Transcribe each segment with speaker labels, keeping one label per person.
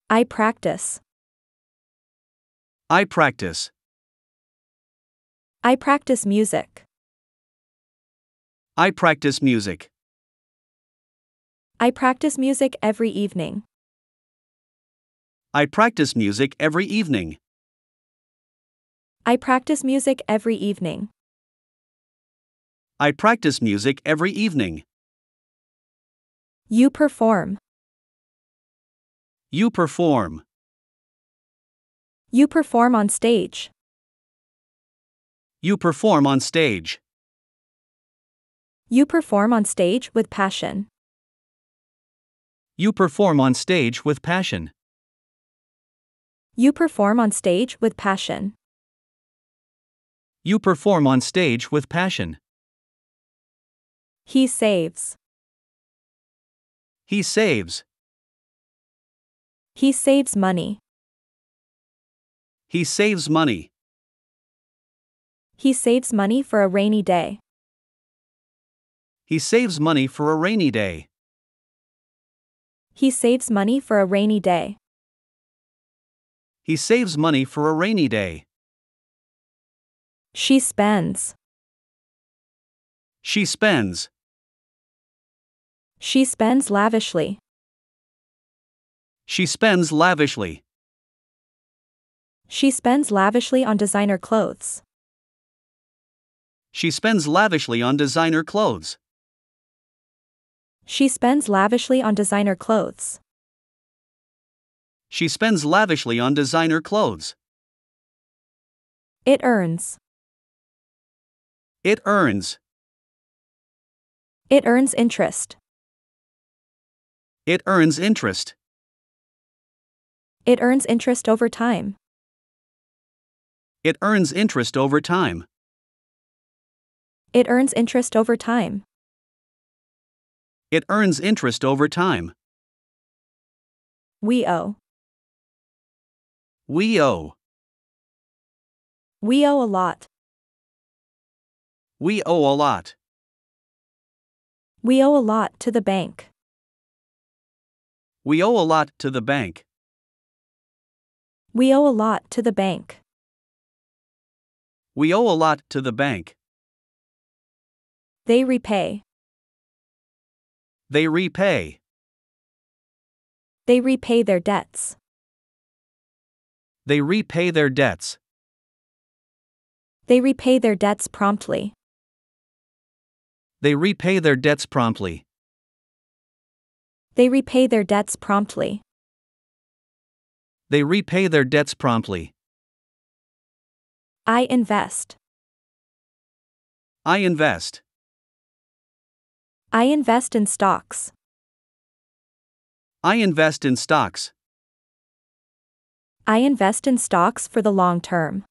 Speaker 1: I practice.
Speaker 2: I practice.
Speaker 1: I practice music.
Speaker 2: I practice music.
Speaker 1: I practice music every evening.
Speaker 2: I practice music every evening.
Speaker 1: I practice music every evening.
Speaker 2: I practice music every evening.
Speaker 1: You perform.
Speaker 2: You perform.
Speaker 1: You perform on stage.
Speaker 2: You perform on stage.
Speaker 1: You perform on stage with passion.
Speaker 2: You perform on stage with passion.
Speaker 1: You perform on stage with passion.
Speaker 2: You perform on stage with passion.
Speaker 1: He saves.
Speaker 2: He saves.
Speaker 1: He saves money.
Speaker 2: He saves money.
Speaker 1: He saves money for a rainy day.
Speaker 2: He saves money for a rainy day.
Speaker 1: He saves money for a rainy day.
Speaker 2: He saves money for a rainy day.
Speaker 1: She spends.
Speaker 2: She spends.
Speaker 1: She spends lavishly.
Speaker 2: She spends lavishly.
Speaker 1: She spends lavishly on designer clothes.
Speaker 2: She spends lavishly on designer clothes.
Speaker 1: She spends lavishly on designer clothes.
Speaker 2: She spends lavishly on designer clothes.
Speaker 1: It earns.
Speaker 2: It earns.
Speaker 1: It earns interest.
Speaker 2: It earns interest.
Speaker 1: It earns interest over time.
Speaker 2: It earns interest over time.
Speaker 1: It earns interest over time.
Speaker 2: It earns interest over time.
Speaker 1: We owe.
Speaker 2: We owe.
Speaker 1: We owe a lot.
Speaker 2: We owe a lot.
Speaker 1: We owe a lot to the bank.
Speaker 2: We owe a lot to the bank.
Speaker 1: We owe a lot to the bank.
Speaker 2: We owe a lot to the bank.
Speaker 1: They repay.
Speaker 2: They repay.
Speaker 1: They repay their debts.
Speaker 2: They repay their debts.
Speaker 1: They repay their debts promptly.
Speaker 2: They repay their debts promptly.
Speaker 1: They repay their debts promptly.
Speaker 2: They repay their debts promptly.
Speaker 1: I invest.
Speaker 2: I invest.
Speaker 1: I invest in stocks.
Speaker 2: I invest in stocks.
Speaker 1: I invest in stocks for the long term.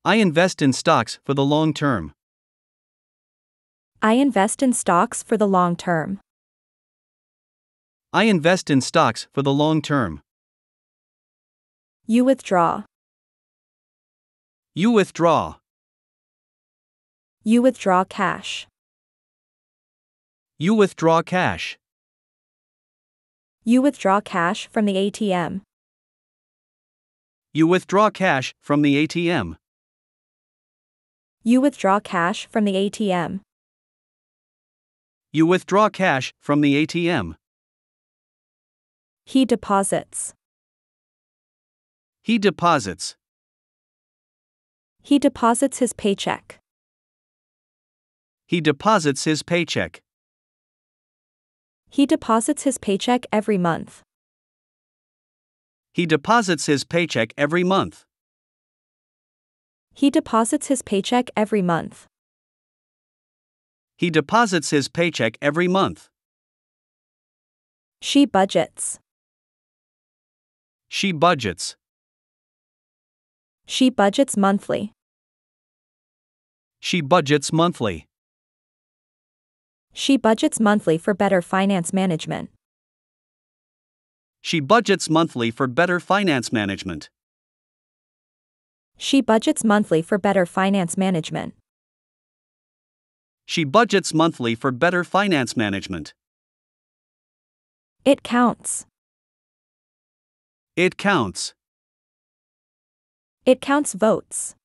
Speaker 2: I invest in stocks for the long term.
Speaker 1: I invest in stocks for the long term.
Speaker 2: I invest in stocks for the long term.
Speaker 1: You withdraw.
Speaker 2: You withdraw.
Speaker 1: You withdraw cash.
Speaker 2: You withdraw cash.
Speaker 1: You withdraw cash from the ATM.
Speaker 2: You withdraw cash from the ATM.
Speaker 1: You withdraw cash from the ATM.
Speaker 2: You withdraw cash from the ATM.
Speaker 1: He deposits.
Speaker 2: He deposits.
Speaker 1: He deposits his paycheck.
Speaker 2: He deposits his paycheck.
Speaker 1: He deposits his paycheck every month.
Speaker 2: He deposits his paycheck every month.
Speaker 1: He deposits his paycheck every month.
Speaker 2: He deposits his paycheck every month.
Speaker 1: She budgets.
Speaker 2: She budgets.
Speaker 1: She budgets monthly.
Speaker 2: She budgets monthly.
Speaker 1: She budgets monthly for better finance management.
Speaker 2: She budgets monthly for better finance management.
Speaker 1: She budgets monthly for better finance management.
Speaker 2: She budgets monthly for better finance management.
Speaker 1: It counts. It counts.
Speaker 2: It counts.
Speaker 1: It counts votes.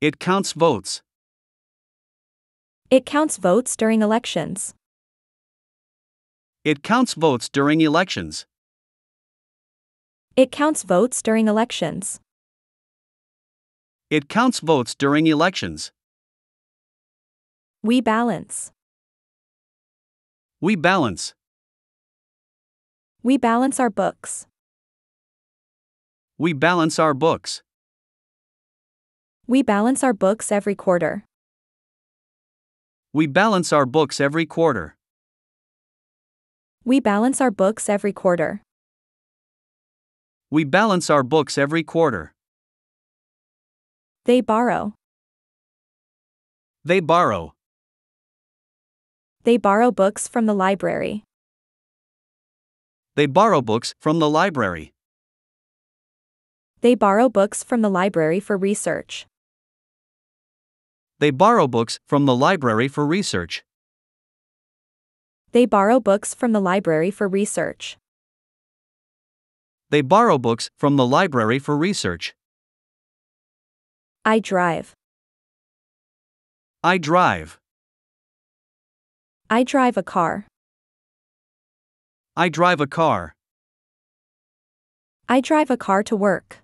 Speaker 2: It counts votes.
Speaker 1: It counts votes during elections.
Speaker 2: It counts votes during elections.
Speaker 1: It counts votes during elections.
Speaker 2: It counts votes during elections.
Speaker 1: We balance.
Speaker 2: We balance.
Speaker 1: We balance our books.
Speaker 2: We balance our books.
Speaker 1: We balance our books every quarter.
Speaker 2: We balance our books every quarter.
Speaker 1: We balance our books every quarter.
Speaker 2: We balance our books every quarter.
Speaker 1: They borrow.
Speaker 2: They borrow.
Speaker 1: They borrow books from the library.
Speaker 2: They borrow books from the library.
Speaker 1: They borrow books from the library for research.
Speaker 2: They borrow books from the library for research.
Speaker 1: They borrow books from the library for research.
Speaker 2: They borrow books from the library for research.
Speaker 1: I drive.
Speaker 2: I drive.
Speaker 1: I drive a car.
Speaker 2: I drive a car.
Speaker 1: I drive a car to work.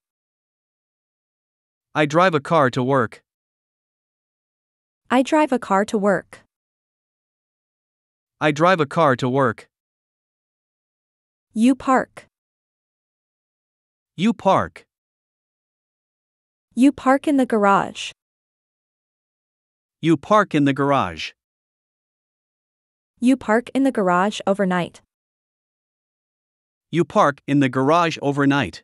Speaker 2: I drive a car to work.
Speaker 1: I drive a car to work.
Speaker 2: I drive a car to work.
Speaker 1: You park.
Speaker 2: You park.
Speaker 1: You park in the garage.
Speaker 2: You park in the garage.
Speaker 1: You park in the garage overnight.
Speaker 2: You park in the garage overnight.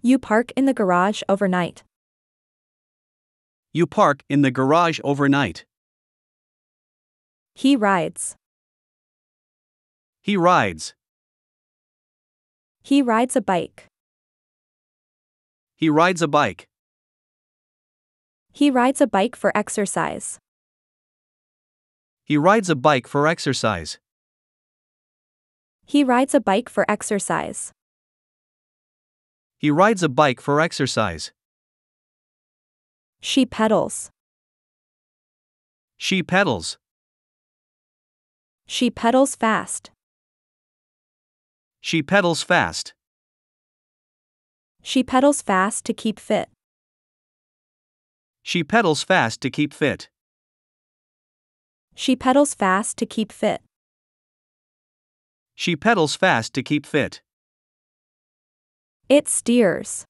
Speaker 1: You park in the garage overnight.
Speaker 2: You park in the garage overnight.
Speaker 1: He rides.
Speaker 2: He rides.
Speaker 1: He rides a bike.
Speaker 2: He rides a bike.
Speaker 1: He rides a bike for exercise.
Speaker 2: He rides a bike for exercise.
Speaker 1: He rides a bike for exercise.
Speaker 2: He rides a bike for exercise.
Speaker 1: She pedals.
Speaker 2: She pedals.
Speaker 1: She pedals fast.
Speaker 2: She pedals fast.
Speaker 1: She pedals fast to keep fit.
Speaker 2: She pedals fast to keep fit.
Speaker 1: She pedals fast to keep fit.
Speaker 2: She pedals fast to keep fit.
Speaker 1: It steers.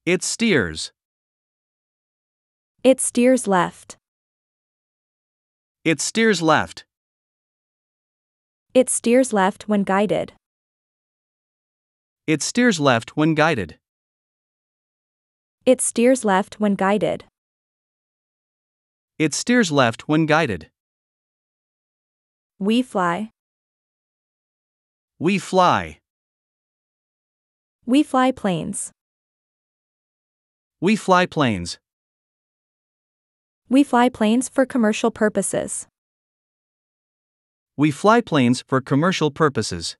Speaker 2: It steers.
Speaker 1: It steers left.
Speaker 2: It steers left.
Speaker 1: It steers left when guided.
Speaker 2: It steers left when guided.
Speaker 1: It steers left when guided.
Speaker 2: It steers left when guided.
Speaker 1: We fly.
Speaker 2: We fly.
Speaker 1: We fly planes.
Speaker 2: We fly planes.
Speaker 1: We fly planes for commercial purposes.
Speaker 2: We fly planes for commercial purposes.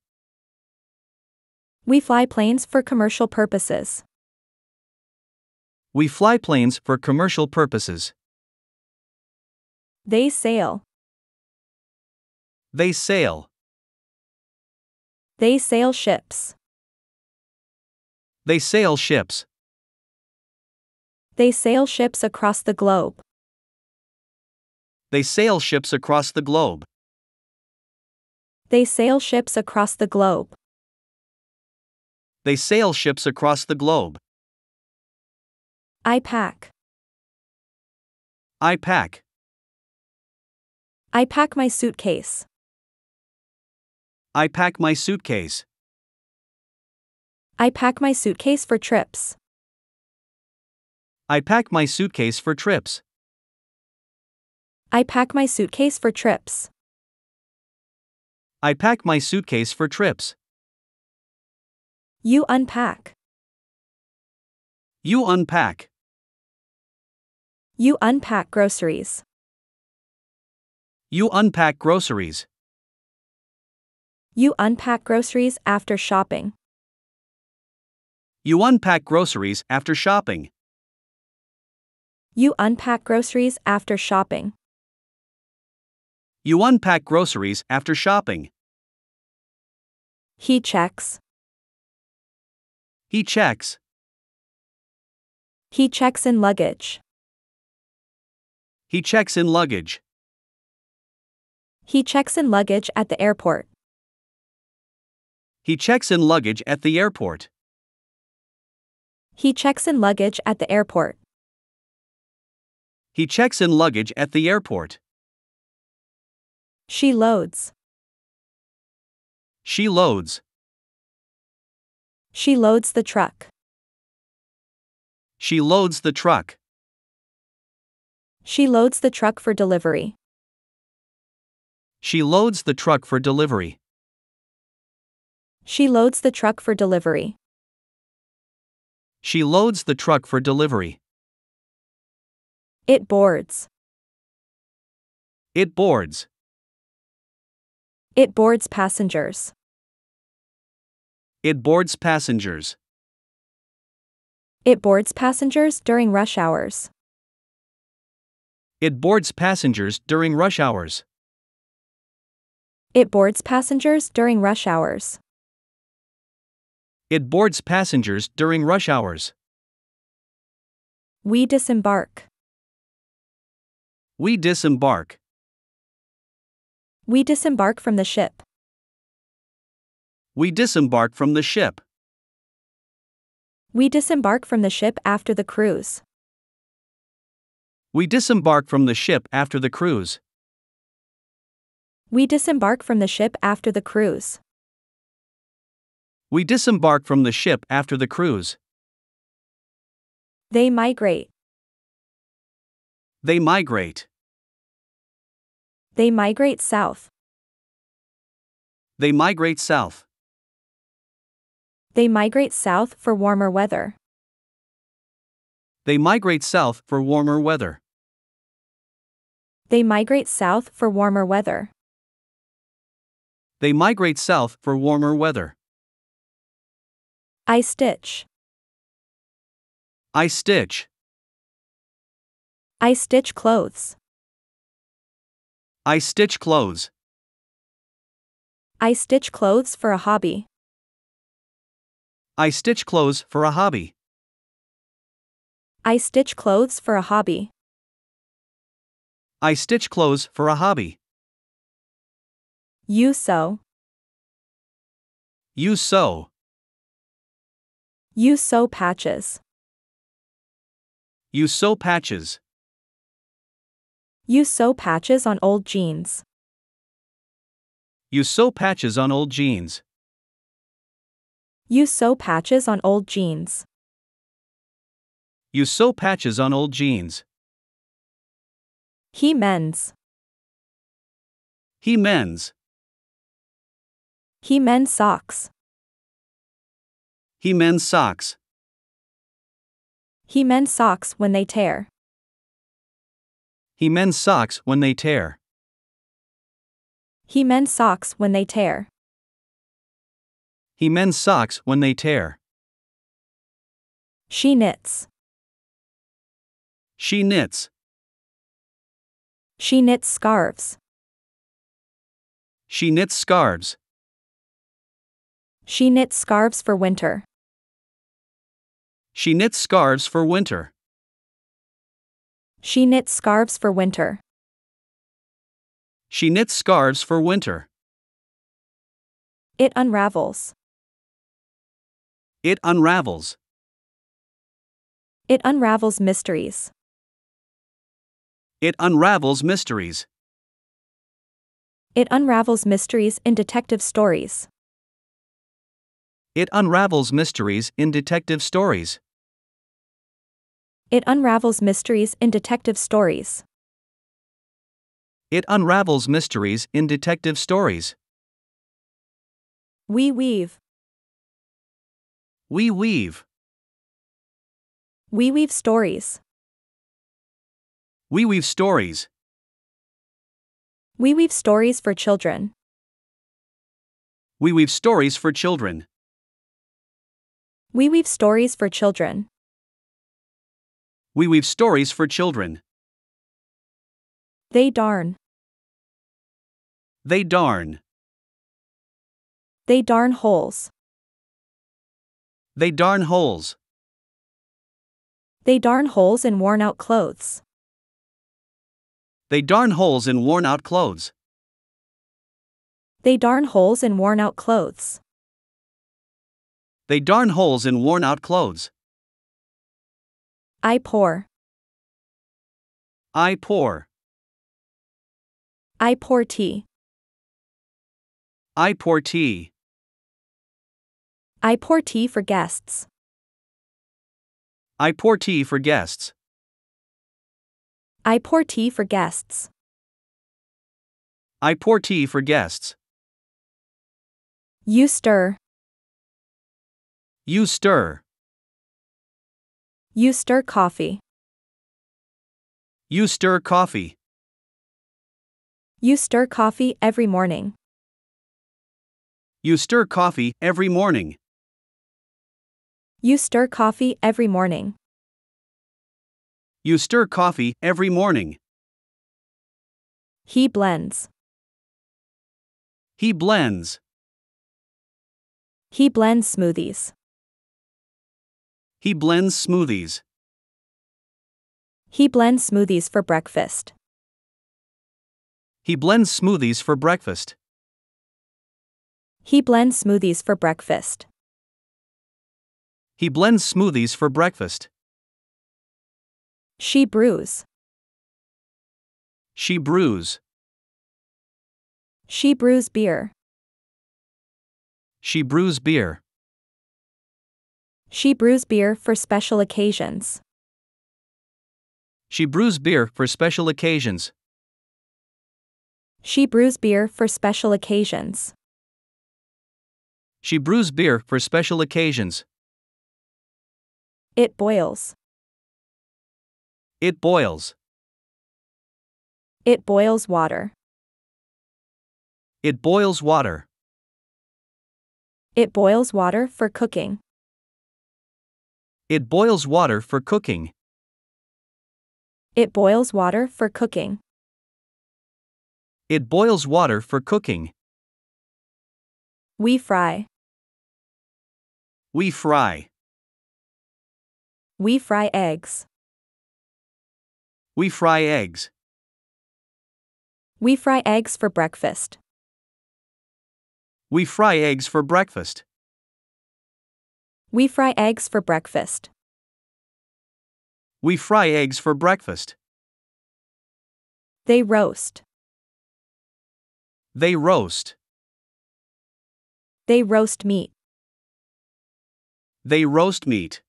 Speaker 1: We fly planes for commercial purposes.
Speaker 2: We fly planes for commercial purposes.
Speaker 1: They sail.
Speaker 2: They sail.
Speaker 1: They sail ships.
Speaker 2: They sail ships.
Speaker 1: They sail ships across the globe.
Speaker 2: They sail ships across the globe.
Speaker 1: They sail ships across the globe.
Speaker 2: They sail ships across the globe.
Speaker 1: I pack.
Speaker 2: I pack.
Speaker 1: I pack my suitcase.
Speaker 2: I pack my suitcase.
Speaker 1: I pack my suitcase for trips.
Speaker 2: I pack my suitcase for trips.
Speaker 1: I pack my suitcase for trips.
Speaker 2: I pack my suitcase for trips.
Speaker 1: You unpack.
Speaker 2: You unpack.
Speaker 1: You unpack groceries.
Speaker 2: You unpack groceries.
Speaker 1: You unpack groceries after shopping.
Speaker 2: You unpack groceries after shopping.
Speaker 1: You unpack groceries after shopping.
Speaker 2: You unpack groceries after shopping.
Speaker 1: He checks.
Speaker 2: He checks.
Speaker 1: He checks in luggage.
Speaker 2: He checks in luggage.
Speaker 1: He checks in luggage at the airport.
Speaker 2: He checks in luggage at the airport.
Speaker 1: He checks in luggage at the airport.
Speaker 2: He checks in luggage at the airport.
Speaker 1: She loads.
Speaker 2: She loads.
Speaker 1: She loads the truck.
Speaker 2: She loads the truck.
Speaker 1: She loads the truck for delivery.
Speaker 2: She loads the truck for delivery.
Speaker 1: She loads the truck for delivery.
Speaker 2: She loads the truck for delivery.
Speaker 1: It boards.
Speaker 2: It boards.
Speaker 1: It boards passengers.
Speaker 2: It boards passengers.
Speaker 1: It boards passengers during rush hours.
Speaker 2: It boards passengers during rush hours.
Speaker 1: It boards passengers during rush hours.
Speaker 2: It boards passengers during rush hours.
Speaker 1: We disembark.
Speaker 2: We disembark.
Speaker 1: We disembark from the ship.
Speaker 2: We disembark from the ship.
Speaker 1: We disembark from the ship after the cruise.
Speaker 2: We disembark from the ship after the cruise.
Speaker 1: We disembark from the ship after the cruise.
Speaker 2: We disembark from the ship after the cruise.
Speaker 1: They migrate.
Speaker 2: They migrate.
Speaker 1: They migrate south.
Speaker 2: They migrate south.
Speaker 1: They migrate south for warmer weather.
Speaker 2: They migrate south for warmer weather.
Speaker 1: They migrate south for warmer weather.
Speaker 2: They migrate south for warmer weather.
Speaker 1: I stitch.
Speaker 2: I stitch.
Speaker 1: I stitch clothes.
Speaker 2: I stitch clothes.
Speaker 1: I stitch clothes for a hobby.
Speaker 2: I stitch clothes for a hobby.
Speaker 1: I stitch clothes for a hobby.
Speaker 2: I stitch clothes for a hobby.
Speaker 1: You sew.
Speaker 2: You sew.
Speaker 1: You sew patches.
Speaker 2: You sew patches.
Speaker 1: You sew patches on old jeans.
Speaker 2: You sew patches on old jeans.
Speaker 1: You sew patches on old jeans.
Speaker 2: You sew patches on old jeans.
Speaker 1: He mends.
Speaker 2: He mends.
Speaker 1: He mends socks.
Speaker 2: He mends socks.
Speaker 1: He mends socks when they tear.
Speaker 2: He mends socks when they tear.
Speaker 1: He mends socks when they tear.
Speaker 2: He mends socks when they tear.
Speaker 1: She knits.
Speaker 2: She knits.
Speaker 1: She knits scarves.
Speaker 2: She knits scarves.
Speaker 1: She knits scarves for winter.
Speaker 2: She knits scarves for winter.
Speaker 1: She knits scarves for winter.
Speaker 2: She knits scarves for winter.
Speaker 1: It unravels.
Speaker 2: It unravels.
Speaker 1: It unravels mysteries.
Speaker 2: It unravels mysteries.
Speaker 1: It unravels mysteries in detective stories.
Speaker 2: It unravels mysteries in detective stories.
Speaker 1: It unravels mysteries in detective stories.
Speaker 2: It unravels mysteries in detective stories.
Speaker 1: We weave.
Speaker 2: We weave.
Speaker 1: We weave stories.
Speaker 2: We weave stories.
Speaker 1: We weave stories for children.
Speaker 2: We weave stories for children.
Speaker 1: We weave stories for children.
Speaker 2: We weave stories for children.
Speaker 1: They darn.
Speaker 2: They darn.
Speaker 1: They darn holes.
Speaker 2: They darn holes.
Speaker 1: They darn holes in worn out clothes.
Speaker 2: They darn holes in worn out clothes.
Speaker 1: They darn holes in worn out clothes.
Speaker 2: They darn holes in worn out clothes.
Speaker 1: I pour.
Speaker 2: I pour.
Speaker 1: I pour tea.
Speaker 2: I pour tea.
Speaker 1: I pour tea for guests.
Speaker 2: I pour tea for guests.
Speaker 1: I pour tea for guests.
Speaker 2: I pour tea for guests.
Speaker 1: You stir.
Speaker 2: You stir.
Speaker 1: You stir coffee.
Speaker 2: You stir coffee.
Speaker 1: You stir coffee every morning.
Speaker 2: You stir coffee every morning.
Speaker 1: You stir coffee every morning.
Speaker 2: You stir coffee every morning.
Speaker 1: He blends.
Speaker 2: He blends.
Speaker 1: He blends smoothies.
Speaker 2: He blends smoothies.
Speaker 1: He blends smoothies for breakfast.
Speaker 2: He blends smoothies for breakfast.
Speaker 1: He blends smoothies for breakfast.
Speaker 2: He blends smoothies for breakfast.
Speaker 1: She brews.
Speaker 2: She brews.
Speaker 1: She brews beer.
Speaker 2: She brews beer.
Speaker 1: She brews beer for special occasions.
Speaker 2: She brews beer for special occasions.
Speaker 1: She brews beer for special occasions.
Speaker 2: She brews beer for special occasions.
Speaker 1: It boils.
Speaker 2: It boils.
Speaker 1: It boils water.
Speaker 2: It boils water.
Speaker 1: It boils water for cooking.
Speaker 2: It boils water for cooking.
Speaker 1: It boils water for cooking.
Speaker 2: It boils water for cooking.
Speaker 1: We fry.
Speaker 2: We fry.
Speaker 1: We fry eggs.
Speaker 2: We fry eggs.
Speaker 1: We fry eggs for breakfast.
Speaker 2: We fry eggs for breakfast.
Speaker 1: We fry eggs for breakfast.
Speaker 2: We fry eggs for breakfast.
Speaker 1: They roast.
Speaker 2: They roast.
Speaker 1: They roast meat.
Speaker 2: They roast meat.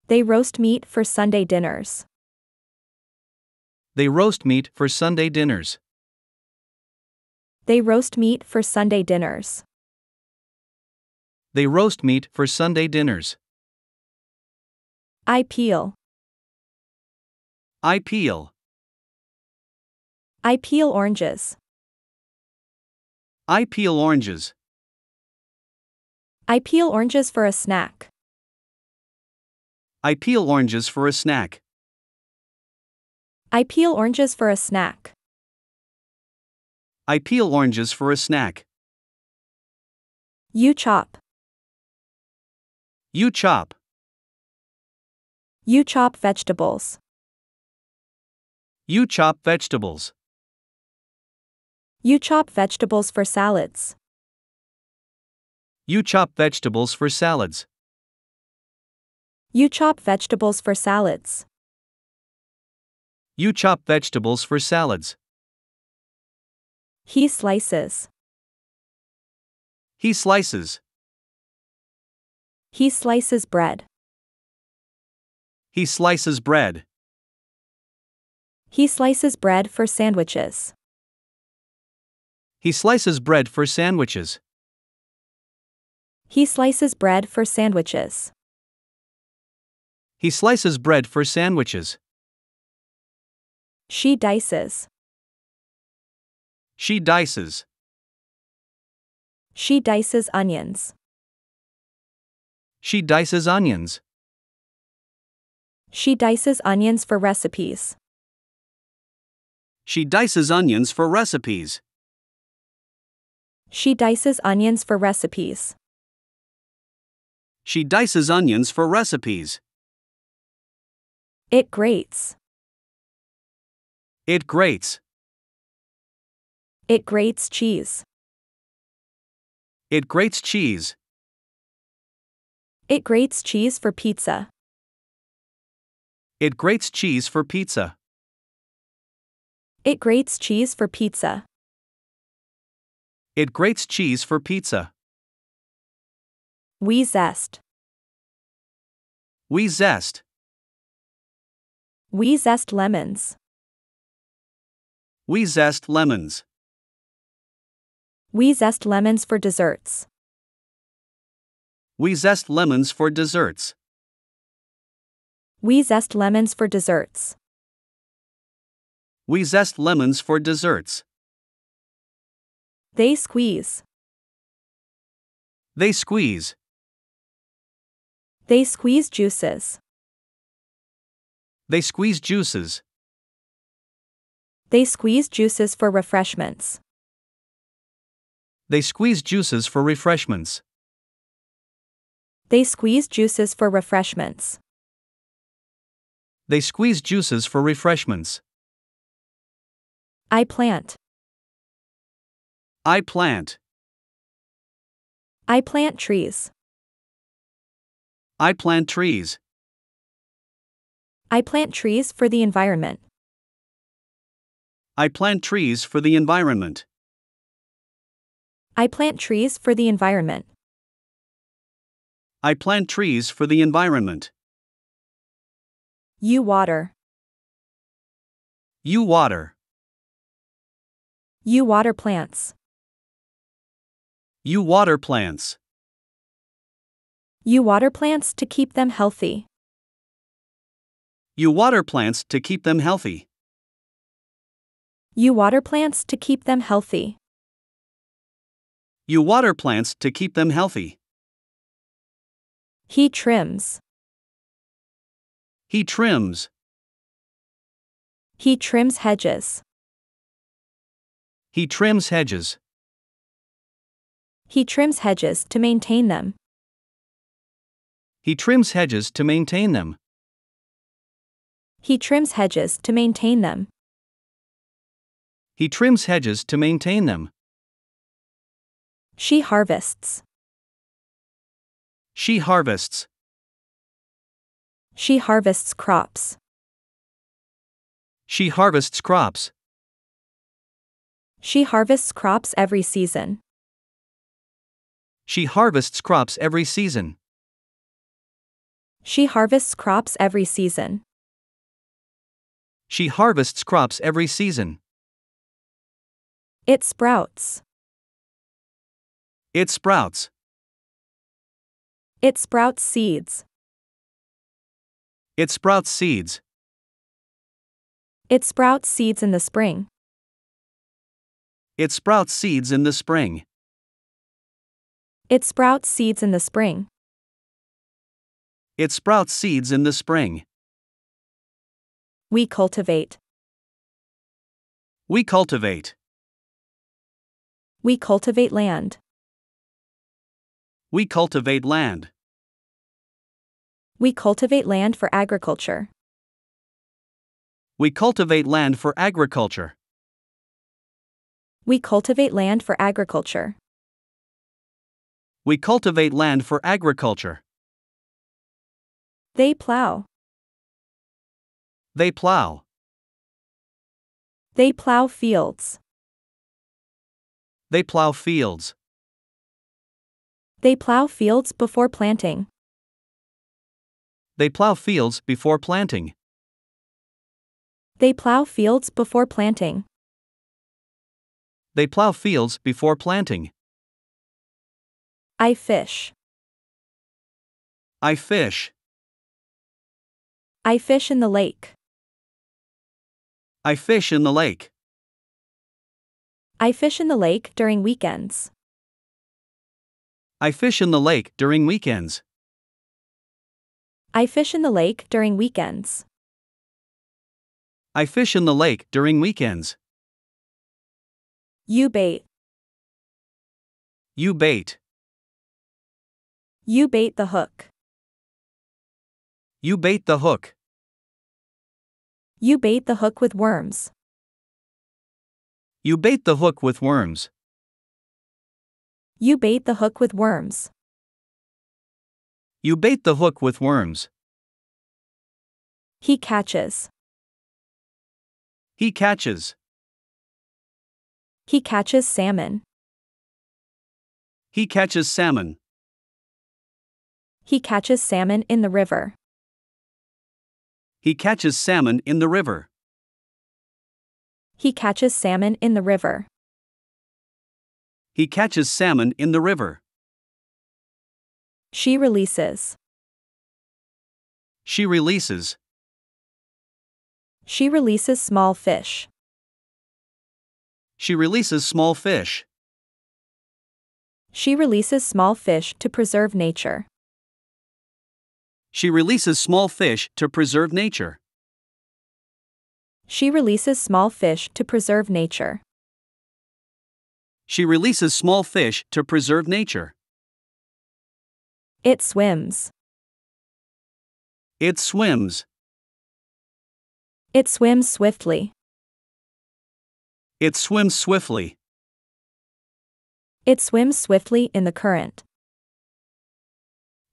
Speaker 1: They roast meat for Sunday dinners.
Speaker 2: They roast meat for Sunday dinners.
Speaker 1: They roast meat for Sunday dinners.
Speaker 2: They roast meat for Sunday dinners.
Speaker 1: I peel.
Speaker 2: I peel.
Speaker 1: I peel oranges.
Speaker 2: I peel oranges.
Speaker 1: I peel oranges for a snack.
Speaker 2: I peel oranges for a snack.
Speaker 1: I peel oranges for a snack.
Speaker 2: I peel oranges for a snack.
Speaker 1: You chop.
Speaker 2: You chop.
Speaker 1: You chop vegetables.
Speaker 2: You chop vegetables.
Speaker 1: You chop vegetables for salads.
Speaker 2: You chop vegetables for salads.
Speaker 1: You chop vegetables for salads.
Speaker 2: You chop vegetables for salads.
Speaker 1: He slices.
Speaker 2: He slices.
Speaker 1: He slices bread.
Speaker 2: He slices bread.
Speaker 1: He slices bread for sandwiches.
Speaker 2: He slices bread for sandwiches.
Speaker 1: He slices bread for sandwiches.
Speaker 2: He slices bread for sandwiches.
Speaker 1: She dices.
Speaker 2: She dices.
Speaker 1: She dices onions.
Speaker 2: She dices onions.
Speaker 1: She dices onions for recipes.
Speaker 2: She dices onions for recipes.
Speaker 1: She dices onions for recipes.
Speaker 2: She dices onions for recipes.
Speaker 1: It grates.
Speaker 2: It grates.
Speaker 1: It grates cheese.
Speaker 2: It grates cheese.
Speaker 1: It grates cheese for pizza.
Speaker 2: It grates cheese for pizza.
Speaker 1: It grates cheese for pizza.
Speaker 2: It grates cheese for pizza.
Speaker 1: We zest.
Speaker 2: We zest.
Speaker 1: We zest lemons.
Speaker 2: We zest lemons.
Speaker 1: We zest lemons for desserts.
Speaker 2: We zest lemons for desserts.
Speaker 1: We zest lemons for desserts.
Speaker 2: We zest lemons for desserts.
Speaker 1: They squeeze.
Speaker 2: They squeeze.
Speaker 1: They squeeze juices.
Speaker 2: They squeeze juices.
Speaker 1: They squeeze juices for refreshments.
Speaker 2: They squeeze juices for refreshments.
Speaker 1: They squeeze juices for refreshments.
Speaker 2: They squeeze juices for refreshments.
Speaker 1: I plant.
Speaker 2: I plant.
Speaker 1: I plant trees.
Speaker 2: I plant trees.
Speaker 1: I plant trees for the environment.
Speaker 2: I plant trees for the environment.
Speaker 1: I plant trees for the environment.
Speaker 2: I plant trees for the environment.
Speaker 1: You water.
Speaker 2: You water.
Speaker 1: You water plants.
Speaker 2: You water plants.
Speaker 1: You water plants to keep them healthy.
Speaker 2: You water plants to keep them healthy.
Speaker 1: You water plants to keep them healthy.
Speaker 2: You water plants to keep them healthy.
Speaker 1: He trims.
Speaker 2: He trims.
Speaker 1: He trims hedges.
Speaker 2: He trims hedges.
Speaker 1: He trims hedges to maintain them.
Speaker 2: He trims hedges to maintain them.
Speaker 1: He trims hedges to maintain them.
Speaker 2: He trims hedges to maintain them.
Speaker 1: She harvests.
Speaker 2: She harvests.
Speaker 1: She harvests crops.
Speaker 2: She harvests crops.
Speaker 1: She harvests crops every season.
Speaker 2: She harvests crops every season.
Speaker 1: She harvests crops every season.
Speaker 2: She harvests crops every season.
Speaker 1: It sprouts.
Speaker 2: It sprouts.
Speaker 1: It sprouts seeds.
Speaker 2: It sprouts seeds.
Speaker 1: It sprouts seeds in the spring.
Speaker 2: It sprouts seeds in the spring.
Speaker 1: It sprouts seeds in the spring.
Speaker 2: It sprouts seeds in the spring.
Speaker 1: We cultivate.
Speaker 2: We cultivate.
Speaker 1: We cultivate land.
Speaker 2: We cultivate land.
Speaker 1: We cultivate land for agriculture.
Speaker 2: We cultivate land for agriculture.
Speaker 1: We cultivate land for agriculture.
Speaker 2: We cultivate land for agriculture.
Speaker 1: They plow.
Speaker 2: They plow.
Speaker 1: They plow fields.
Speaker 2: They plow fields.
Speaker 1: They plow fields before planting.
Speaker 2: They plow fields before planting.
Speaker 1: They plow fields before planting.
Speaker 2: They plow fields before planting.
Speaker 1: I fish.
Speaker 2: I fish.
Speaker 1: I fish in the lake.
Speaker 2: I fish in the lake.
Speaker 1: I fish in the lake during weekends.
Speaker 2: I fish in the lake during weekends.
Speaker 1: I fish in the lake during weekends.
Speaker 2: I fish in the lake during weekends.
Speaker 1: You bait.
Speaker 2: You bait.
Speaker 1: You bait the hook.
Speaker 2: You bait the hook.
Speaker 1: You bait the hook with worms.
Speaker 2: You bait the hook with worms.
Speaker 1: You bait the hook with worms.
Speaker 2: You bait the hook with worms.
Speaker 1: He catches.
Speaker 2: He catches.
Speaker 1: He catches salmon.
Speaker 2: He catches salmon.
Speaker 1: He catches salmon in the river.
Speaker 2: He catches salmon in the river.
Speaker 1: He catches salmon in the river.
Speaker 2: He catches salmon in the river.
Speaker 1: She releases.
Speaker 2: She releases.
Speaker 1: She releases small fish.
Speaker 2: She releases small fish.
Speaker 1: She releases small fish to preserve nature.
Speaker 2: She releases small fish to preserve nature.
Speaker 1: She releases small fish to preserve nature.
Speaker 2: She releases small fish to preserve nature.
Speaker 1: It swims.
Speaker 2: It swims.
Speaker 1: It swims swiftly.
Speaker 2: It swims swiftly.
Speaker 1: It swims swiftly in the current.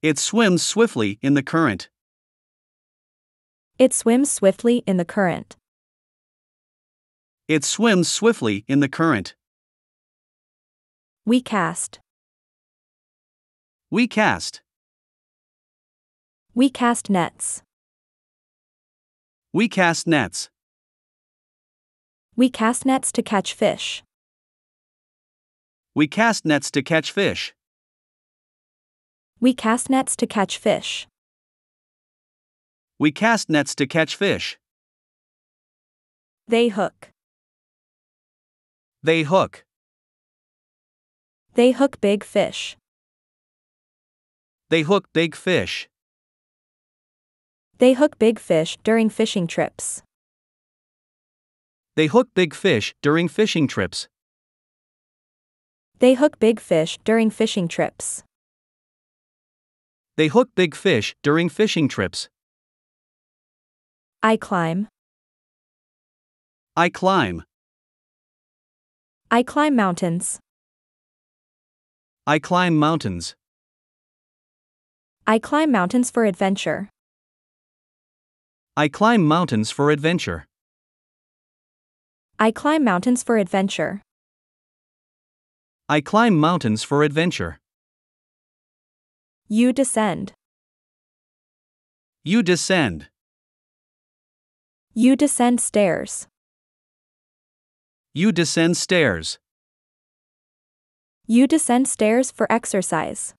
Speaker 2: It swims swiftly in the current.
Speaker 1: It swims swiftly in the current.
Speaker 2: It swims swiftly in the current.
Speaker 1: We cast.
Speaker 2: We cast.
Speaker 1: We cast nets.
Speaker 2: We cast nets.
Speaker 1: We cast nets to catch fish.
Speaker 2: We cast nets to catch fish.
Speaker 1: We cast nets to catch fish.
Speaker 2: We cast nets to catch fish.
Speaker 1: They hook.
Speaker 2: They hook.
Speaker 1: They hook big fish.
Speaker 2: They hook big fish.
Speaker 1: They hook big fish during fishing trips.
Speaker 2: They hook big fish during fishing trips.
Speaker 1: They hook big fish during fishing trips.
Speaker 2: They hook big fish during fishing trips.
Speaker 1: I climb.
Speaker 2: I climb.
Speaker 1: I climb mountains.
Speaker 2: I climb mountains.
Speaker 1: I climb mountains for adventure.
Speaker 2: I climb mountains for adventure.
Speaker 1: I climb mountains for adventure.
Speaker 2: I climb mountains for adventure.
Speaker 1: You descend.
Speaker 2: You descend.
Speaker 1: You descend stairs.
Speaker 2: You descend stairs.
Speaker 1: You descend stairs for exercise.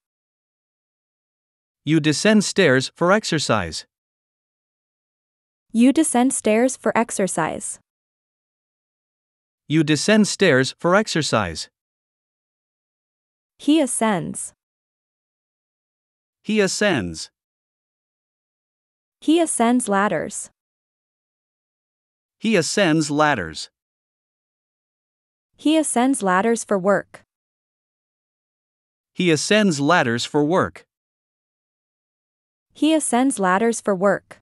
Speaker 2: You descend stairs for exercise.
Speaker 1: You descend stairs for exercise.
Speaker 2: You descend stairs for exercise.
Speaker 1: He ascends.
Speaker 2: He ascends.
Speaker 1: He ascends ladders.
Speaker 2: He ascends ladders.
Speaker 1: He ascends ladders for work.
Speaker 2: He ascends ladders for work.
Speaker 1: He ascends ladders for work.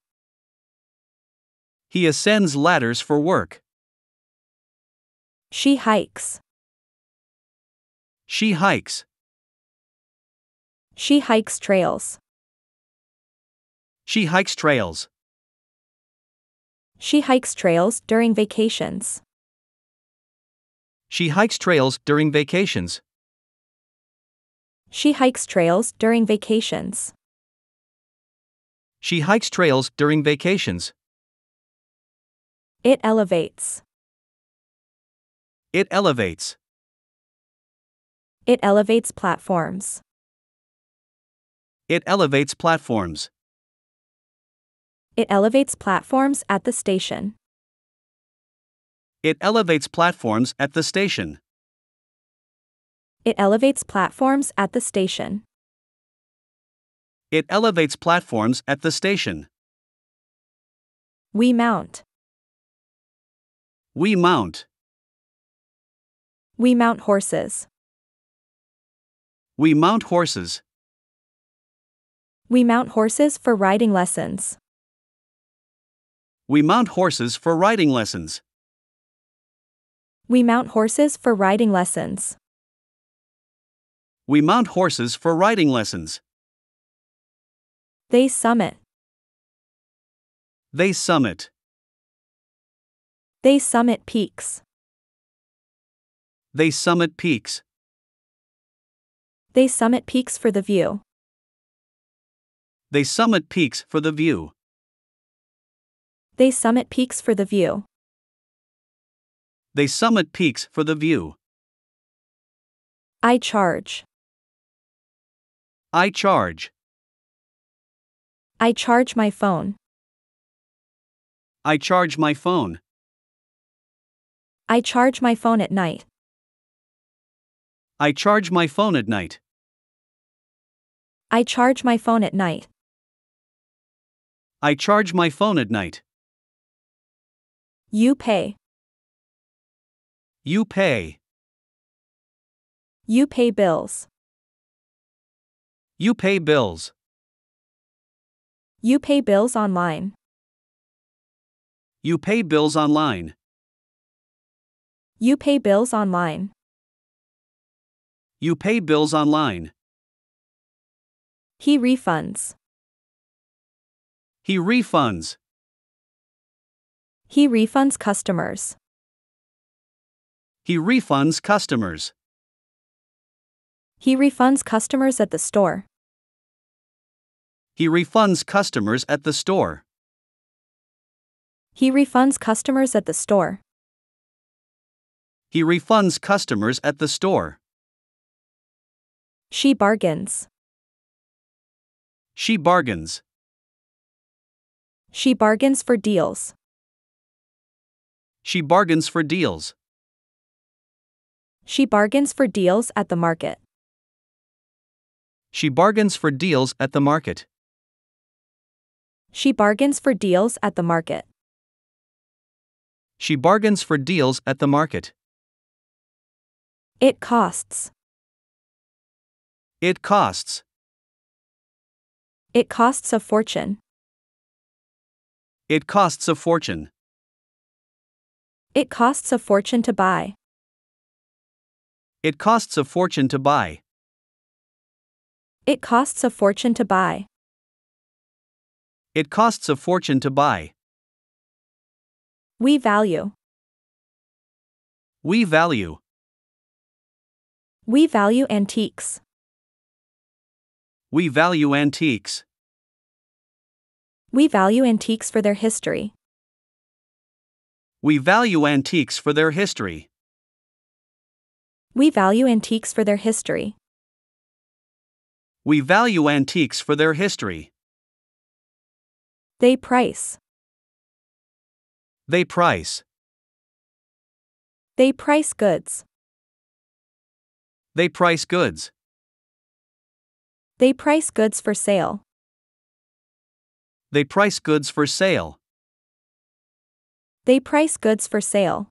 Speaker 2: He ascends ladders for work.
Speaker 1: She hikes.
Speaker 2: She hikes.
Speaker 1: She hikes trails.
Speaker 2: She hikes trails.
Speaker 1: She hikes trails during vacations.
Speaker 2: She hikes trails during vacations.
Speaker 1: She hikes trails during vacations.
Speaker 2: She hikes trails during vacations.
Speaker 1: It elevates.
Speaker 2: It elevates.
Speaker 1: It elevates platforms.
Speaker 2: It elevates platforms.
Speaker 1: It elevates platforms at the station.
Speaker 2: It elevates platforms at the station.
Speaker 1: It elevates platforms at the station.
Speaker 2: It elevates platforms at the station.
Speaker 1: We mount.
Speaker 2: We mount.
Speaker 1: We mount horses.
Speaker 2: We mount horses.
Speaker 1: We mount horses for riding lessons.
Speaker 2: We mount horses for riding lessons.
Speaker 1: We mount horses for riding lessons.
Speaker 2: We mount horses for riding lessons.
Speaker 1: They summit.
Speaker 2: They summit.
Speaker 1: They summit peaks.
Speaker 2: They summit peaks.
Speaker 1: They summit peaks for the view.
Speaker 2: They summit peaks for the view.
Speaker 1: They summit peaks for the view.
Speaker 2: They summit peaks for the view.
Speaker 1: I charge.
Speaker 2: I charge.
Speaker 1: I charge my phone.
Speaker 2: I charge my phone.
Speaker 1: I charge my phone at night.
Speaker 2: I charge my phone at night.
Speaker 1: I charge my phone at night.
Speaker 2: I charge my phone at night.
Speaker 1: You pay.
Speaker 2: You pay.
Speaker 1: You pay bills.
Speaker 2: You pay bills.
Speaker 1: You pay bills online.
Speaker 2: You pay bills online.
Speaker 1: You pay bills online.
Speaker 2: You pay bills online.
Speaker 1: He refunds.
Speaker 2: He refunds.
Speaker 1: He refunds customers.
Speaker 2: He refunds customers.
Speaker 1: He refunds customers at the store.
Speaker 2: He refunds customers at the store.
Speaker 1: He refunds customers at the store.
Speaker 2: He refunds customers at the store.
Speaker 1: She bargains.
Speaker 2: She bargains.
Speaker 1: She bargains for deals.
Speaker 2: She bargains for deals.
Speaker 1: She bargains for deals at the market.
Speaker 2: She bargains for deals at the market.
Speaker 1: She bargains for deals at the market.
Speaker 2: She bargains for deals at the market.
Speaker 1: It costs.
Speaker 2: It costs.
Speaker 1: It costs a fortune.
Speaker 2: It costs a fortune.
Speaker 1: It costs a fortune to buy.
Speaker 2: It costs a fortune to buy.
Speaker 1: It costs a fortune to buy.
Speaker 2: It costs a fortune to buy.
Speaker 1: We value.
Speaker 2: We value.
Speaker 1: We value antiques.
Speaker 2: We value antiques.
Speaker 1: We value antiques for their history.
Speaker 2: We value antiques for their history.
Speaker 1: We value antiques for their history.
Speaker 2: We value antiques for their history.
Speaker 1: They price.
Speaker 2: They price.
Speaker 1: They price goods.
Speaker 2: They price goods.
Speaker 1: They price goods for sale.
Speaker 2: They price goods for sale.
Speaker 1: They price goods for sale.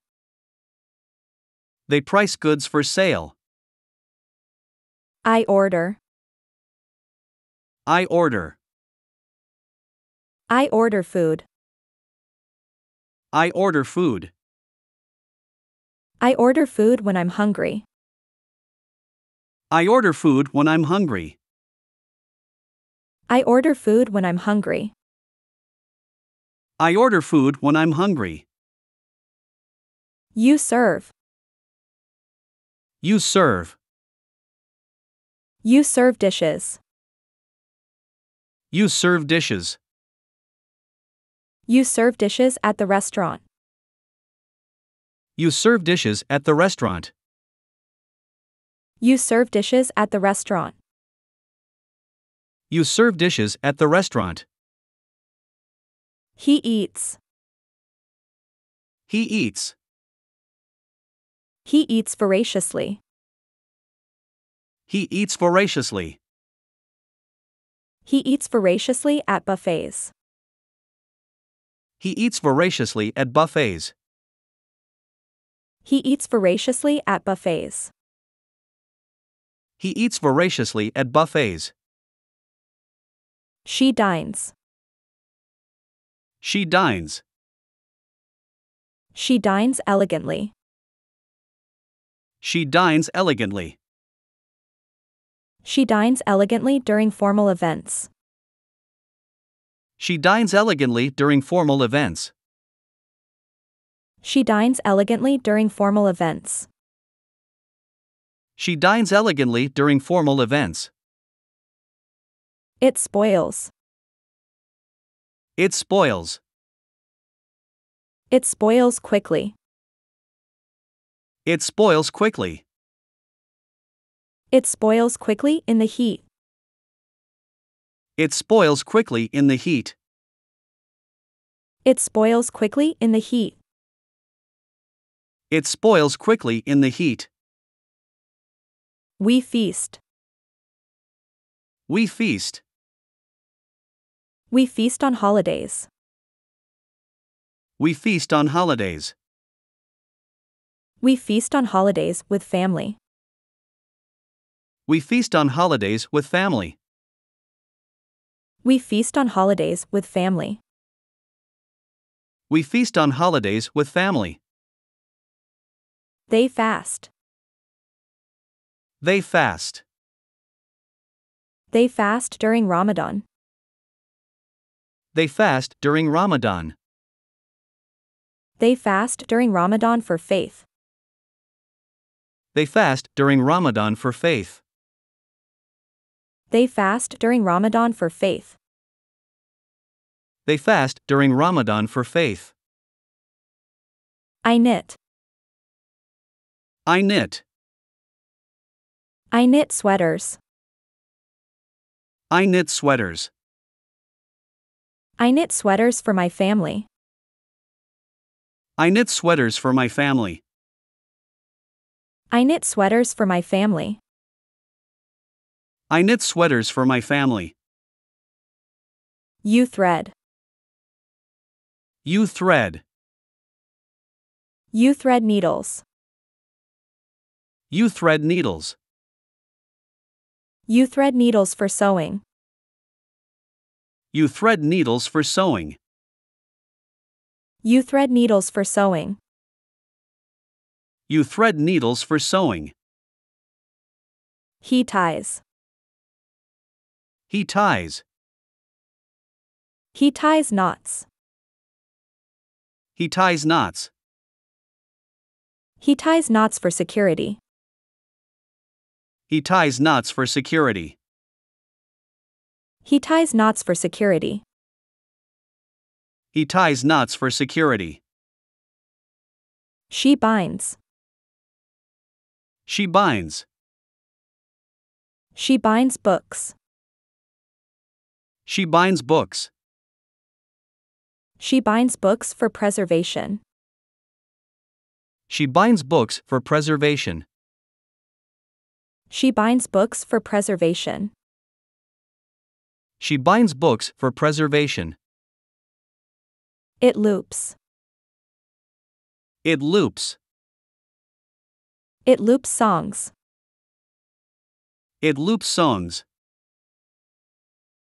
Speaker 2: They price goods for sale.
Speaker 1: I order.
Speaker 2: I order.
Speaker 1: I order food.
Speaker 2: I order food.
Speaker 1: I order food when I'm hungry.
Speaker 2: I order food when I'm hungry.
Speaker 1: I order food when I'm hungry.
Speaker 2: I order food when I'm hungry.
Speaker 1: You serve.
Speaker 2: You serve.
Speaker 1: You serve dishes.
Speaker 2: You serve dishes.
Speaker 1: You serve dishes at the restaurant.
Speaker 2: You serve dishes at the restaurant.
Speaker 1: You serve dishes at the restaurant.
Speaker 2: You serve dishes at the restaurant.
Speaker 1: He eats.
Speaker 2: He eats.
Speaker 1: He eats voraciously.
Speaker 2: He eats voraciously.
Speaker 1: He eats voraciously at buffets.
Speaker 2: He eats voraciously at buffets.
Speaker 1: He eats voraciously at buffets.
Speaker 2: He eats voraciously at buffets.
Speaker 1: She dines.
Speaker 2: She dines.
Speaker 1: She dines elegantly.
Speaker 2: She dines elegantly.
Speaker 1: She dines elegantly during formal events.
Speaker 2: She dines elegantly during formal events.
Speaker 1: She dines elegantly during formal events.
Speaker 2: She dines elegantly during formal events.
Speaker 1: It spoils.
Speaker 2: It spoils.
Speaker 1: It spoils quickly.
Speaker 2: It spoils quickly.
Speaker 1: It spoils quickly in the heat.
Speaker 2: It spoils quickly in the heat.
Speaker 1: It spoils quickly in the heat.
Speaker 2: It spoils quickly in the heat.
Speaker 1: We feast.
Speaker 2: We feast.
Speaker 1: We feast on holidays.
Speaker 2: We feast on holidays.
Speaker 1: We feast on holidays with family.
Speaker 2: We feast on holidays with family.
Speaker 1: We feast on holidays with family.
Speaker 2: We feast on holidays with family.
Speaker 1: They fast.
Speaker 2: They fast.
Speaker 1: They fast during Ramadan.
Speaker 2: They fast during Ramadan.
Speaker 1: They fast during Ramadan for faith.
Speaker 2: They fast during Ramadan for faith.
Speaker 1: They fast during Ramadan for faith.
Speaker 2: They fast during Ramadan for faith.
Speaker 1: I knit.
Speaker 2: I knit.
Speaker 1: I knit sweaters.
Speaker 2: I knit sweaters.
Speaker 1: I knit sweaters for my family.
Speaker 2: I knit sweaters for my family.
Speaker 1: I knit sweaters for my family.
Speaker 2: I knit sweaters for my family.
Speaker 1: You thread.
Speaker 2: You thread.
Speaker 1: You thread needles.
Speaker 2: You thread needles.
Speaker 1: You thread needles for sewing.
Speaker 2: You thread needles for sewing.
Speaker 1: You thread needles for sewing.
Speaker 2: You thread needles for sewing.
Speaker 1: He ties.
Speaker 2: He ties.
Speaker 1: He ties knots.
Speaker 2: He ties knots.
Speaker 1: He ties knots for security.
Speaker 2: He ties knots for security.
Speaker 1: He ties knots for security.
Speaker 2: He ties knots for security.
Speaker 1: She binds.
Speaker 2: She binds.
Speaker 1: She binds books.
Speaker 2: She binds books.
Speaker 1: She binds books for preservation.
Speaker 2: She binds books for preservation.
Speaker 1: She binds books for preservation.
Speaker 2: She binds books for preservation.
Speaker 1: It loops.
Speaker 2: It loops.
Speaker 1: It loops songs.
Speaker 2: It loops songs.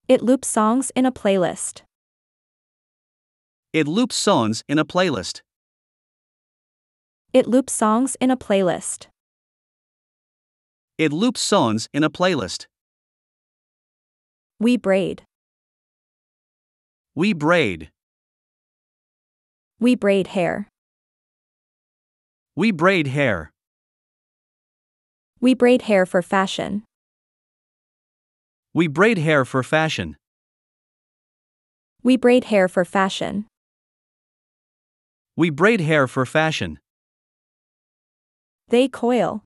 Speaker 1: It loops songs in a playlist.
Speaker 2: It loops songs in a playlist.
Speaker 1: It loops songs in a playlist.
Speaker 2: It loops songs in a playlist.
Speaker 1: We braid.
Speaker 2: We braid.
Speaker 1: We braid hair.
Speaker 2: We braid hair.
Speaker 1: We braid hair for fashion.
Speaker 2: We braid hair for fashion.
Speaker 1: We braid hair for fashion.
Speaker 2: We braid hair for fashion.
Speaker 1: They coil.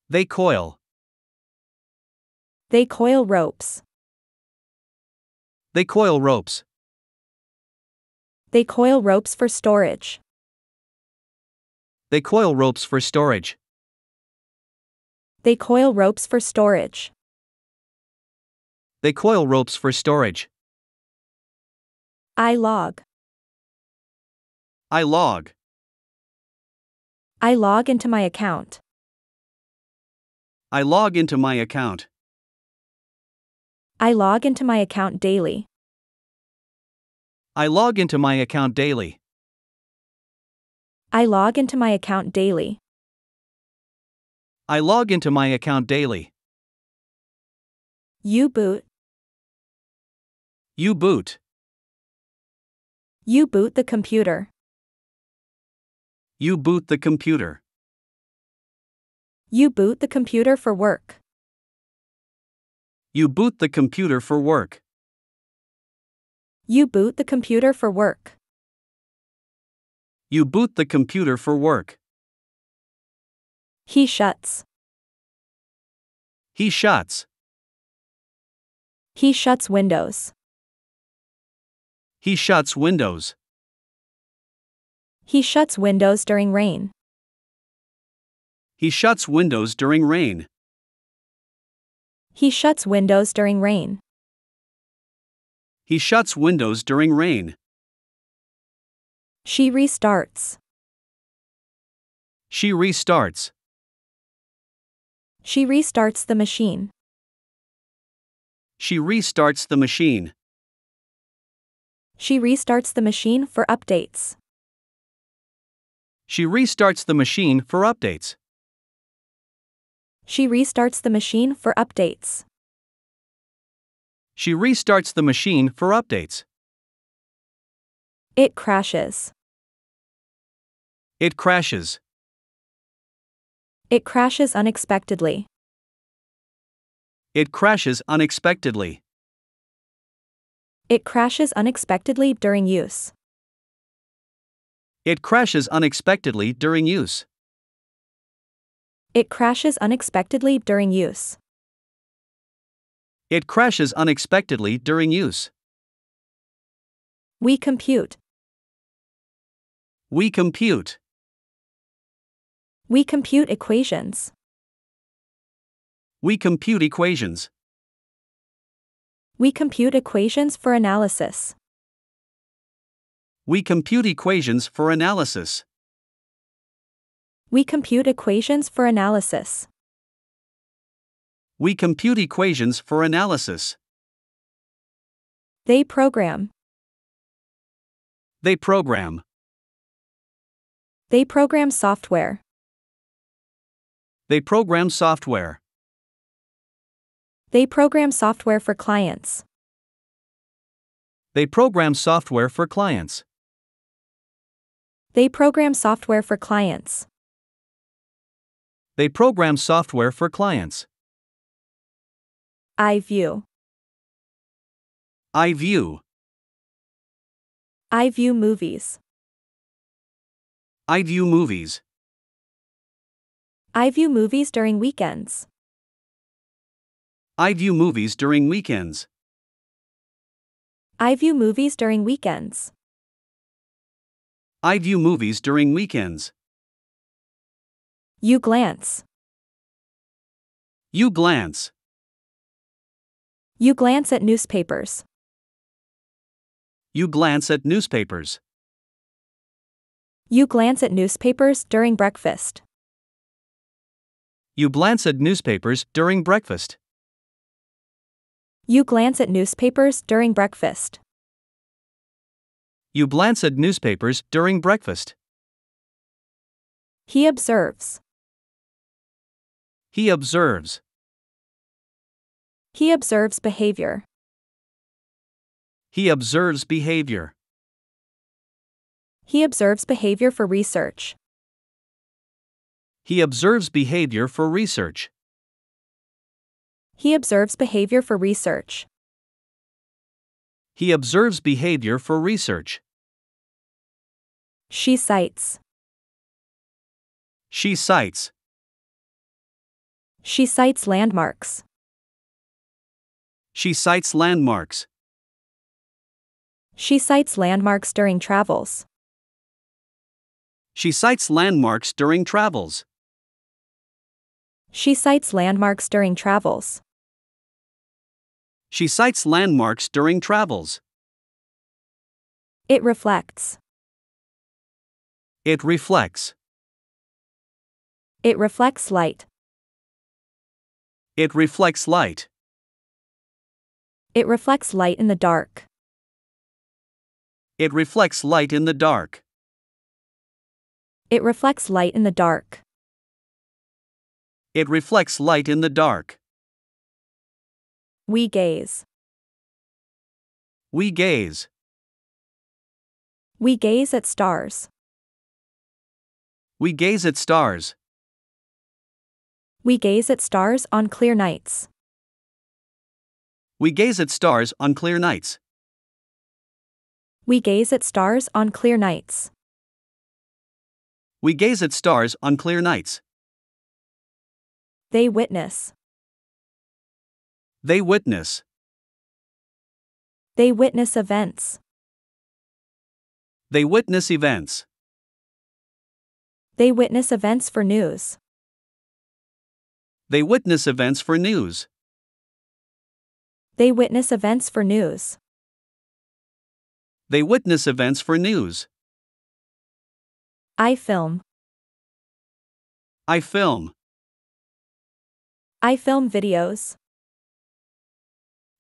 Speaker 2: They coil.
Speaker 1: They coil ropes.
Speaker 2: They coil ropes.
Speaker 1: They coil ropes for storage.
Speaker 2: They coil ropes for storage.
Speaker 1: They coil ropes for storage.
Speaker 2: They coil ropes for storage.
Speaker 1: I log.
Speaker 2: I log.
Speaker 1: I log into my account.
Speaker 2: I log into my account.
Speaker 1: I log into my account daily.
Speaker 2: I log into my account daily.
Speaker 1: I log into my account daily.
Speaker 2: I log into my account daily.
Speaker 1: You boot.
Speaker 2: You boot.
Speaker 1: You boot the computer.
Speaker 2: You boot the computer.
Speaker 1: You boot the computer for work.
Speaker 2: You boot the computer for work.
Speaker 1: You boot the computer for work.
Speaker 2: You boot the computer for work.
Speaker 1: He shuts.
Speaker 2: He shuts.
Speaker 1: He shuts windows.
Speaker 2: He shuts windows.
Speaker 1: He shuts windows during rain.
Speaker 2: He shuts windows during rain.
Speaker 1: He shuts windows during rain.
Speaker 2: He shuts windows during rain.
Speaker 1: She restarts.
Speaker 2: She restarts.
Speaker 1: She restarts the machine.
Speaker 2: She restarts the machine.
Speaker 1: She restarts the machine for updates.
Speaker 2: She restarts the machine for updates.
Speaker 1: She restarts the machine for updates.
Speaker 2: She restarts the machine for updates.
Speaker 1: It crashes.
Speaker 2: It crashes.
Speaker 1: It crashes unexpectedly.
Speaker 2: It crashes unexpectedly.
Speaker 1: It crashes unexpectedly during use.
Speaker 2: It crashes unexpectedly during use.
Speaker 1: It crashes unexpectedly during use.
Speaker 2: It crashes unexpectedly during use.
Speaker 1: We compute.
Speaker 2: We compute.
Speaker 1: We compute equations.
Speaker 2: We compute equations.
Speaker 1: We compute equations for analysis.
Speaker 2: We compute equations for analysis.
Speaker 1: We compute equations for analysis.
Speaker 2: We compute equations for analysis.
Speaker 1: They program.
Speaker 2: They program.
Speaker 1: They program software.
Speaker 2: They program software.
Speaker 1: They program software for clients.
Speaker 2: They program software for clients.
Speaker 1: They program software for clients.
Speaker 2: They program software for clients.
Speaker 1: I view.
Speaker 2: I view.
Speaker 1: I view movies.
Speaker 2: I view movies.
Speaker 1: I view movies during weekends.
Speaker 2: I view movies during weekends.
Speaker 1: I view movies during weekends.
Speaker 2: I view movies during weekends.
Speaker 1: You glance.
Speaker 2: You glance.
Speaker 1: You glance at newspapers.
Speaker 2: You glance at newspapers.
Speaker 1: You glance at newspapers during breakfast.
Speaker 2: You glance at newspapers during breakfast.
Speaker 1: You glance at newspapers during breakfast.
Speaker 2: You glance at newspapers during breakfast.
Speaker 1: He observes.
Speaker 2: He observes.
Speaker 1: He observes behavior.
Speaker 2: He observes behavior.
Speaker 1: He observes behavior for research.
Speaker 2: He observes behavior for research.
Speaker 1: He observes behavior for research.
Speaker 2: He observes behavior for research.
Speaker 1: She cites.
Speaker 2: She cites.
Speaker 1: She cites landmarks.
Speaker 2: She cites landmarks.
Speaker 1: She cites landmarks during travels.
Speaker 2: She cites landmarks during travels.
Speaker 1: She cites landmarks during travels.
Speaker 2: She cites landmarks during travels.
Speaker 1: It reflects.
Speaker 2: It reflects.
Speaker 1: It reflects light.
Speaker 2: It reflects light.
Speaker 1: It reflects light in the dark.
Speaker 2: It reflects light in the dark.
Speaker 1: It reflects light in the dark.
Speaker 2: It reflects light in the dark.
Speaker 1: We gaze.
Speaker 2: We gaze.
Speaker 1: We gaze at stars.
Speaker 2: We gaze at stars.
Speaker 1: We gaze at stars on clear nights.
Speaker 2: We gaze at stars on clear nights.
Speaker 1: We gaze at stars on clear nights.
Speaker 2: We gaze at stars on clear nights.
Speaker 1: They witness.
Speaker 2: They witness.
Speaker 1: They witness events.
Speaker 2: They witness events.
Speaker 1: They witness events for news.
Speaker 2: They witness events for news.
Speaker 1: They witness events for news.
Speaker 2: They witness events for news.
Speaker 1: I film.
Speaker 2: I film.
Speaker 1: I film videos.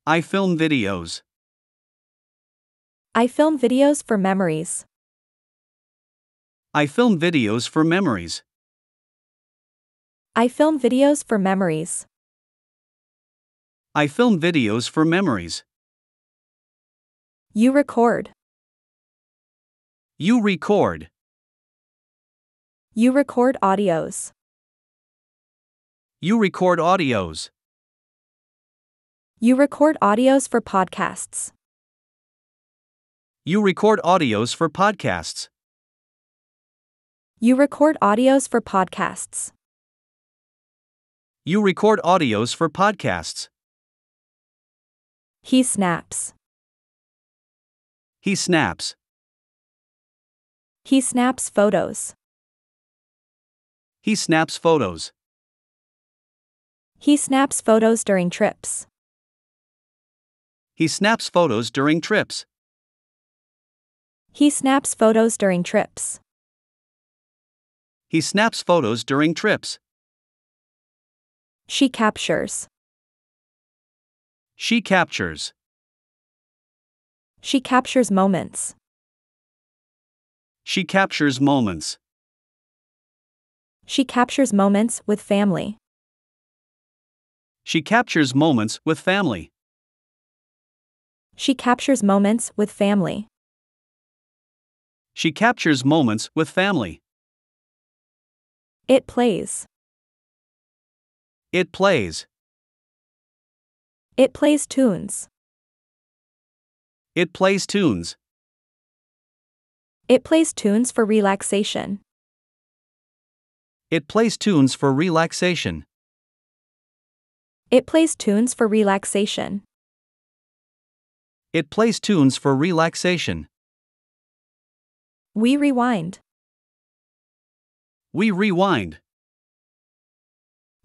Speaker 2: I film videos.
Speaker 1: I film videos for memories.
Speaker 2: I film videos for memories.
Speaker 1: I film videos for memories.
Speaker 2: I film videos for memories.
Speaker 1: You record.
Speaker 2: You record.
Speaker 1: You record audios.
Speaker 2: You record audios.
Speaker 1: You record audios for podcasts.
Speaker 2: You record audios for podcasts.
Speaker 1: You record audios for podcasts.
Speaker 2: You record audios for podcasts.
Speaker 1: He snaps.
Speaker 2: He snaps.
Speaker 1: He snaps photos.
Speaker 2: He snaps photos.
Speaker 1: He snaps photos during trips.
Speaker 2: He snaps photos during trips.
Speaker 1: He snaps photos during trips.
Speaker 2: He snaps photos during trips.
Speaker 1: She captures.
Speaker 2: She captures.
Speaker 1: She captures moments.
Speaker 2: She captures moments.
Speaker 1: She captures moments with family.
Speaker 2: She captures moments with family.
Speaker 1: She captures moments with family.
Speaker 2: She captures moments with family.
Speaker 1: It plays.
Speaker 2: It plays.
Speaker 1: It plays tunes.
Speaker 2: It plays tunes.
Speaker 1: It plays tunes for relaxation.
Speaker 2: It plays tunes for relaxation.
Speaker 1: It plays tunes for relaxation.
Speaker 2: It plays tunes for relaxation.
Speaker 1: We rewind.
Speaker 2: We rewind.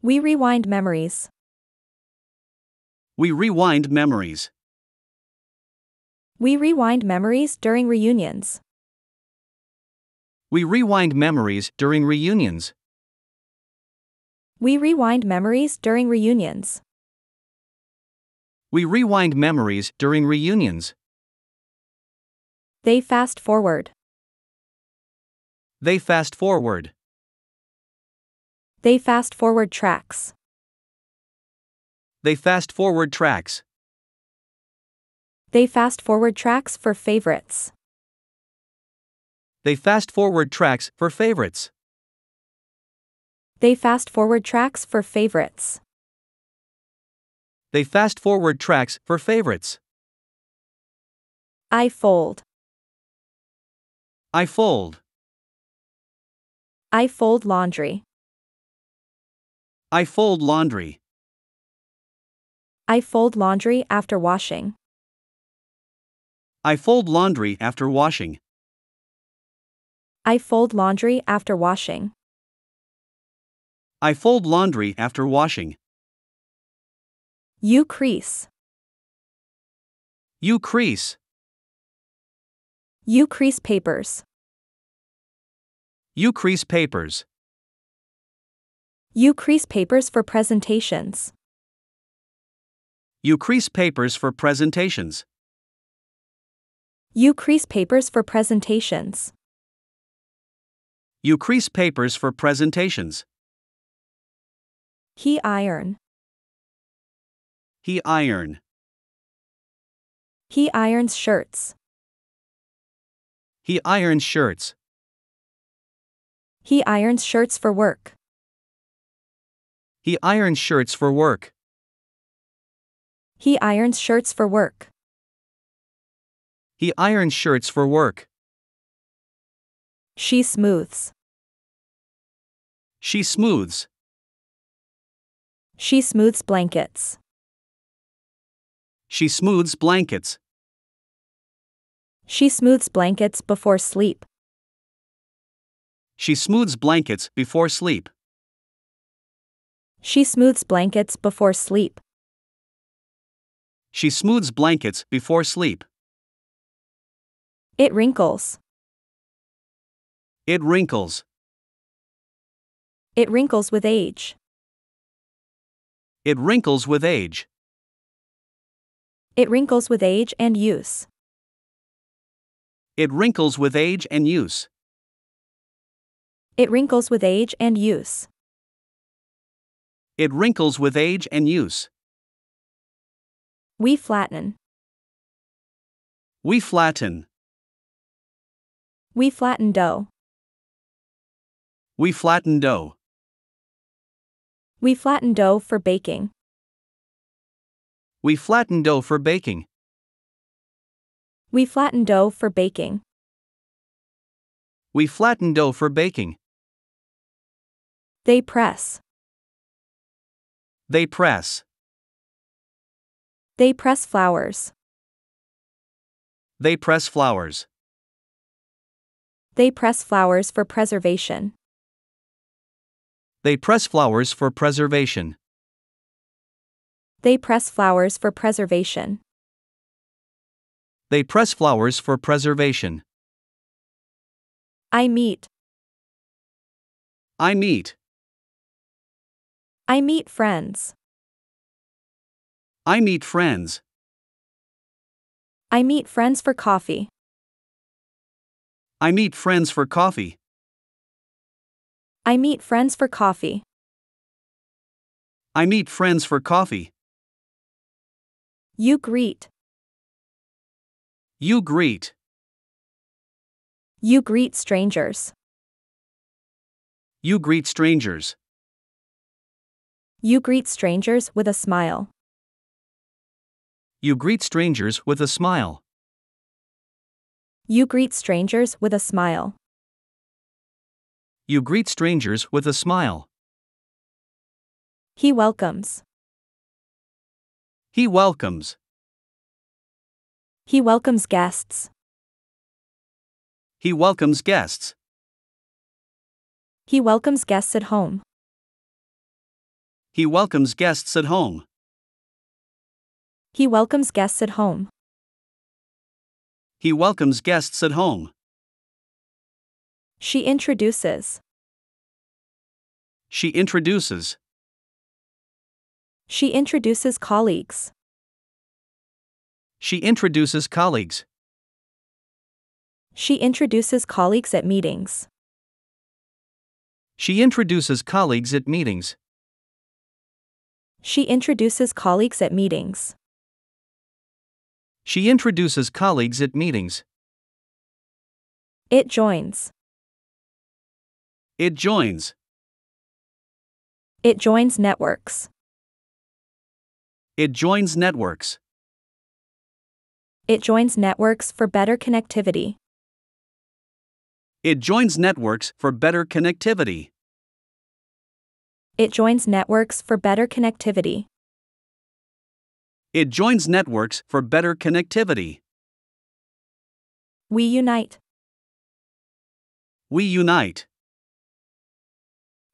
Speaker 1: We rewind memories.
Speaker 2: We rewind memories.
Speaker 1: We rewind memories during reunions.
Speaker 2: We rewind memories during reunions.
Speaker 1: We rewind memories during reunions.
Speaker 2: We rewind memories during reunions.
Speaker 1: They fast forward.
Speaker 2: They fast forward.
Speaker 1: They fast forward tracks.
Speaker 2: They fast forward tracks.
Speaker 1: They fast forward tracks for favorites.
Speaker 2: They fast forward tracks for favorites.
Speaker 1: They fast forward tracks for favorites.
Speaker 2: They fast forward tracks for favorites.
Speaker 1: I fold.
Speaker 2: I fold.
Speaker 1: I fold laundry.
Speaker 2: I fold laundry.
Speaker 1: I fold laundry after washing.
Speaker 2: I fold laundry after washing.
Speaker 1: I fold laundry after washing.
Speaker 2: I fold laundry after washing.
Speaker 1: You crease.
Speaker 2: You crease.
Speaker 1: You crease papers.
Speaker 2: You crease papers.
Speaker 1: You crease papers for presentations.
Speaker 2: You crease papers for presentations.
Speaker 1: You crease papers for presentations.
Speaker 2: You crease papers for presentations.
Speaker 1: He iron.
Speaker 2: He iron.
Speaker 1: He irons shirts.
Speaker 2: He irons shirts.
Speaker 1: He irons shirts for work.
Speaker 2: He irons shirts for work.
Speaker 1: He irons shirts for work.
Speaker 2: He irons shirts for work.
Speaker 1: She smooths.
Speaker 2: She smooths.
Speaker 1: She smooths blankets.
Speaker 2: She smooths blankets.
Speaker 1: She smooths blankets before sleep.
Speaker 2: She smooths blankets before sleep.
Speaker 1: She smooths blankets before sleep.
Speaker 2: She smooths blankets before sleep.
Speaker 1: It wrinkles.
Speaker 2: It wrinkles.
Speaker 1: It wrinkles with age.
Speaker 2: It wrinkles with age.
Speaker 1: It wrinkles with age and use.
Speaker 2: It wrinkles with age and use.
Speaker 1: It wrinkles with age and use.
Speaker 2: It wrinkles with age and use.
Speaker 1: We flatten.
Speaker 2: We flatten.
Speaker 1: We flatten dough.
Speaker 2: We flatten dough.
Speaker 1: We flatten dough for baking.
Speaker 2: We flatten dough for baking.
Speaker 1: We flatten dough for baking.
Speaker 2: We flatten dough for baking.
Speaker 1: They press.
Speaker 2: They press.
Speaker 1: They press flowers.
Speaker 2: They press flowers.
Speaker 1: They press flowers for preservation.
Speaker 2: They press flowers for preservation.
Speaker 1: They press flowers for preservation.
Speaker 2: They press flowers for preservation.
Speaker 1: I meet.
Speaker 2: I meet.
Speaker 1: I meet friends.
Speaker 2: I meet friends.
Speaker 1: I meet friends for coffee.
Speaker 2: I meet friends for coffee.
Speaker 1: I meet friends for coffee.
Speaker 2: I meet friends for coffee.
Speaker 1: You greet.
Speaker 2: You greet.
Speaker 1: You greet strangers.
Speaker 2: You greet strangers.
Speaker 1: You greet strangers with a smile.
Speaker 2: You greet strangers with a smile.
Speaker 1: You greet strangers with a smile.
Speaker 2: You greet strangers with a smile.
Speaker 1: He welcomes.
Speaker 2: He welcomes.
Speaker 1: He welcomes guests.
Speaker 2: He welcomes guests.
Speaker 1: He welcomes guests at home.
Speaker 2: He welcomes guests at home.
Speaker 1: He welcomes guests at home.
Speaker 2: He welcomes guests at home.
Speaker 1: She introduces.
Speaker 2: She introduces.
Speaker 1: She introduces colleagues.
Speaker 2: She introduces colleagues.
Speaker 1: She introduces colleagues at meetings.
Speaker 2: She introduces colleagues at meetings.
Speaker 1: She introduces colleagues at meetings.
Speaker 2: She introduces colleagues at meetings.
Speaker 1: It joins.
Speaker 2: It joins.
Speaker 1: It joins networks.
Speaker 2: It joins networks.
Speaker 1: It joins networks for better connectivity.
Speaker 2: It joins networks for better connectivity.
Speaker 1: It joins networks for better connectivity.
Speaker 2: It joins networks for better connectivity.
Speaker 1: We unite.
Speaker 2: We unite.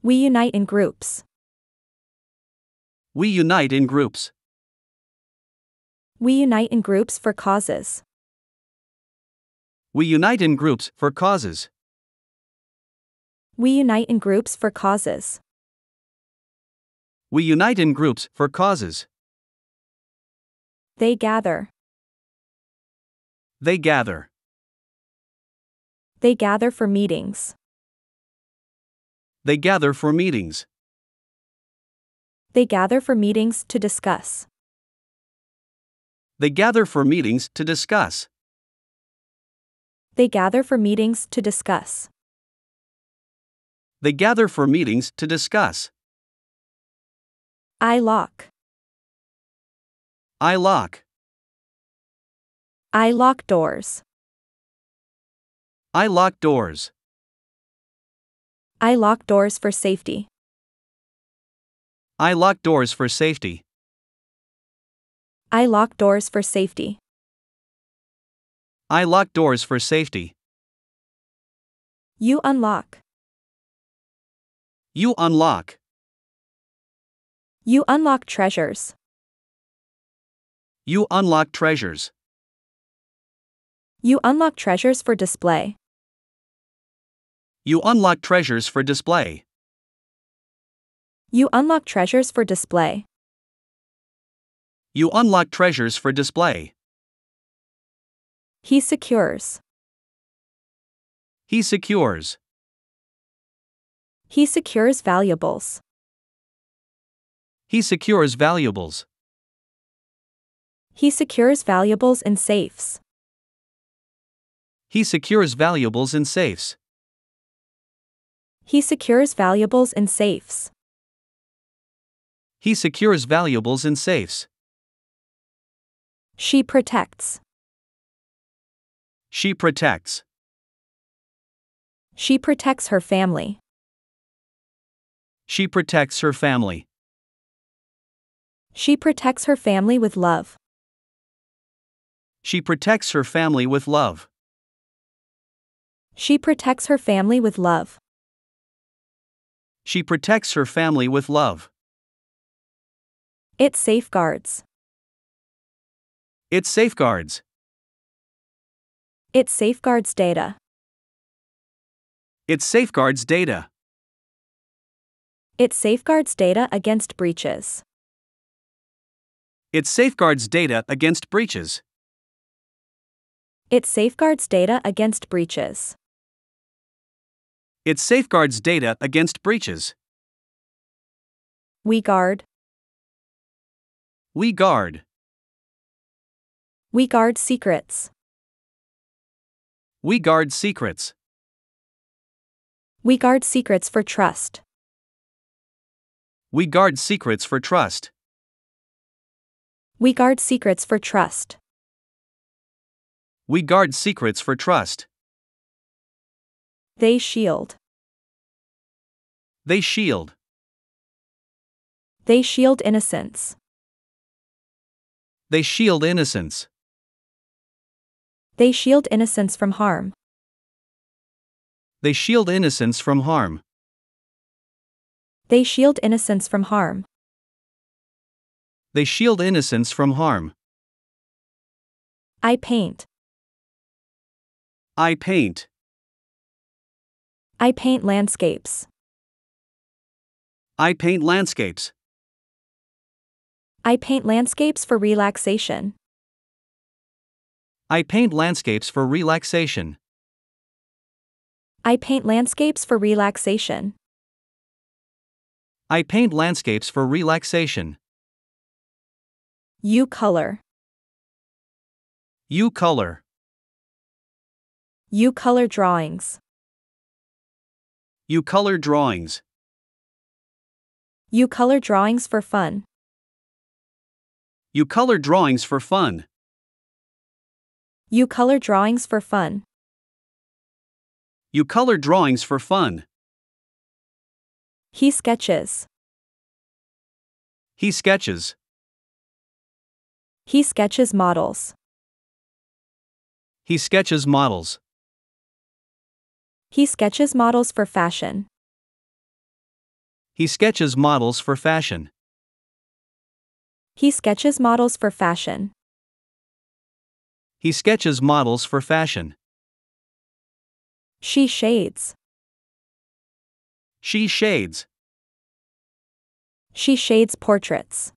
Speaker 1: We unite in groups.
Speaker 2: We unite in groups.
Speaker 1: We unite in groups for causes.
Speaker 2: We unite in groups for causes.
Speaker 1: We unite in groups for causes.
Speaker 2: We unite in groups for causes.
Speaker 1: They gather.
Speaker 2: They gather.
Speaker 1: They gather for meetings.
Speaker 2: They gather for meetings.
Speaker 1: They gather for meetings to discuss.
Speaker 2: They gather for meetings to discuss.
Speaker 1: They gather for meetings to discuss.
Speaker 2: They gather for meetings to discuss.
Speaker 1: I lock.
Speaker 2: I lock.
Speaker 1: I lock doors.
Speaker 2: I lock doors.
Speaker 1: I lock doors for safety.
Speaker 2: I lock doors for safety.
Speaker 1: I lock doors for safety.
Speaker 2: I lock doors for safety.
Speaker 1: You unlock.
Speaker 2: You unlock.
Speaker 1: You unlock treasures.
Speaker 2: You unlock treasures.
Speaker 1: You unlock treasures for display.
Speaker 2: You unlock treasures for display.
Speaker 1: You unlock treasures for display.
Speaker 2: You unlock treasures for display.
Speaker 1: He secures.
Speaker 2: He secures.
Speaker 1: He secures valuables.
Speaker 2: He secures valuables.
Speaker 1: He secures valuables in safes.
Speaker 2: He secures valuables in safes.
Speaker 1: He secures valuables in safes.
Speaker 2: He secures valuables in safes.
Speaker 1: She protects.
Speaker 2: She protects.
Speaker 1: She protects her family.
Speaker 2: She protects her family.
Speaker 1: She protects her family with love.
Speaker 2: She protects her family with love.
Speaker 1: She protects her family with love.
Speaker 2: She protects her family with love.
Speaker 1: It safeguards.
Speaker 2: It safeguards.
Speaker 1: It safeguards data.
Speaker 2: It safeguards data.
Speaker 1: It safeguards data against breaches.
Speaker 2: It safeguards data against breaches.
Speaker 1: It safeguards data against breaches.
Speaker 2: It safeguards data against breaches.
Speaker 1: We guard.
Speaker 2: We guard.
Speaker 1: We guard secrets.
Speaker 2: We guard secrets.
Speaker 1: We guard secrets for trust.
Speaker 2: We guard secrets for trust.
Speaker 1: We guard secrets for trust.
Speaker 2: We guard secrets for trust.
Speaker 1: They shield.
Speaker 2: They shield.
Speaker 1: They shield innocence.
Speaker 2: They shield innocence.
Speaker 1: They shield innocence from harm.
Speaker 2: They shield innocence from harm.
Speaker 1: They shield innocence from harm.
Speaker 2: They shield innocence from harm.
Speaker 1: I paint.
Speaker 2: I paint.
Speaker 1: I paint landscapes.
Speaker 2: I paint landscapes.
Speaker 1: I paint landscapes for relaxation.
Speaker 2: I paint landscapes for relaxation.
Speaker 1: I paint landscapes for relaxation.
Speaker 2: I paint landscapes for relaxation.
Speaker 1: You color.
Speaker 2: You color.
Speaker 1: You color drawings.
Speaker 2: You color drawings.
Speaker 1: You color drawings for fun.
Speaker 2: You color drawings for fun.
Speaker 1: You color drawings for fun.
Speaker 2: You color drawings for fun.
Speaker 1: He sketches.
Speaker 2: He sketches.
Speaker 1: He sketches models.
Speaker 2: He sketches models.
Speaker 1: He sketches models for fashion.
Speaker 2: He sketches models for fashion.
Speaker 1: He sketches models for fashion.
Speaker 2: He sketches models for fashion.
Speaker 1: She shades.
Speaker 2: She shades.
Speaker 1: She shades portraits.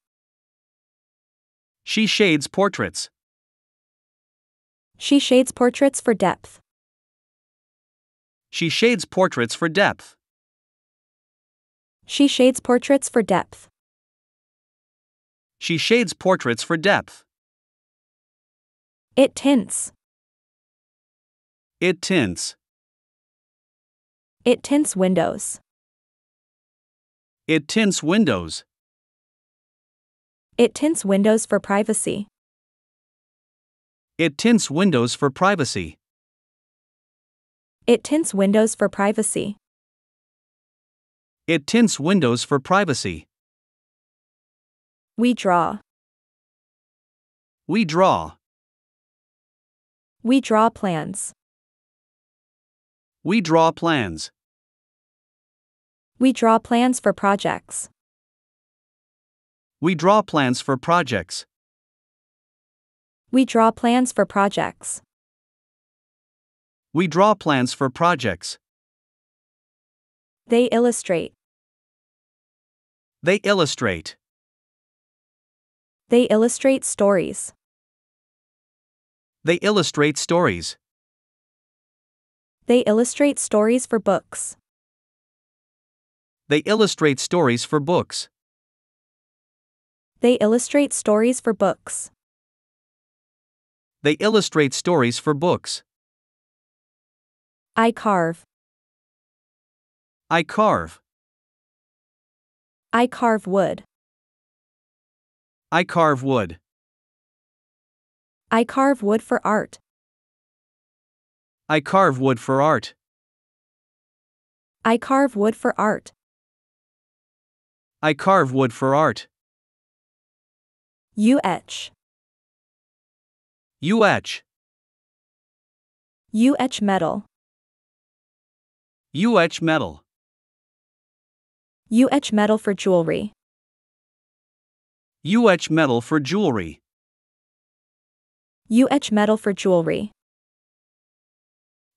Speaker 2: She shades portraits.
Speaker 1: She shades portraits for depth.
Speaker 2: She shades portraits for depth.
Speaker 1: She shades portraits for depth.
Speaker 2: She shades portraits for depth.
Speaker 1: It tints.
Speaker 2: It tints.
Speaker 1: It tints windows.
Speaker 2: It tints windows.
Speaker 1: It tints windows for privacy.
Speaker 2: It tints windows for privacy.
Speaker 1: It tints windows for privacy.
Speaker 2: It tints windows for privacy.
Speaker 1: We draw.
Speaker 2: We draw.
Speaker 1: We draw plans.
Speaker 2: We draw plans.
Speaker 1: We draw plans for projects.
Speaker 2: We draw plans for projects.
Speaker 1: We draw plans for projects.
Speaker 2: We draw plans for projects.
Speaker 1: They illustrate.
Speaker 2: They illustrate.
Speaker 1: They illustrate stories.
Speaker 2: They illustrate stories.
Speaker 1: They illustrate stories for books.
Speaker 2: They illustrate stories for books.
Speaker 1: They illustrate stories for books.
Speaker 2: They illustrate stories for books.
Speaker 1: I carve.
Speaker 2: I carve.
Speaker 1: I carve wood.
Speaker 2: I carve wood.
Speaker 1: I carve wood for art.
Speaker 2: I carve wood for art.
Speaker 1: I carve wood for art.
Speaker 2: I carve wood for art.
Speaker 1: You etch.
Speaker 2: You etch.
Speaker 1: You etch metal.
Speaker 2: You etch metal.
Speaker 1: You etch metal for jewelry.
Speaker 2: You etch metal for jewelry.
Speaker 1: You etch metal for jewelry.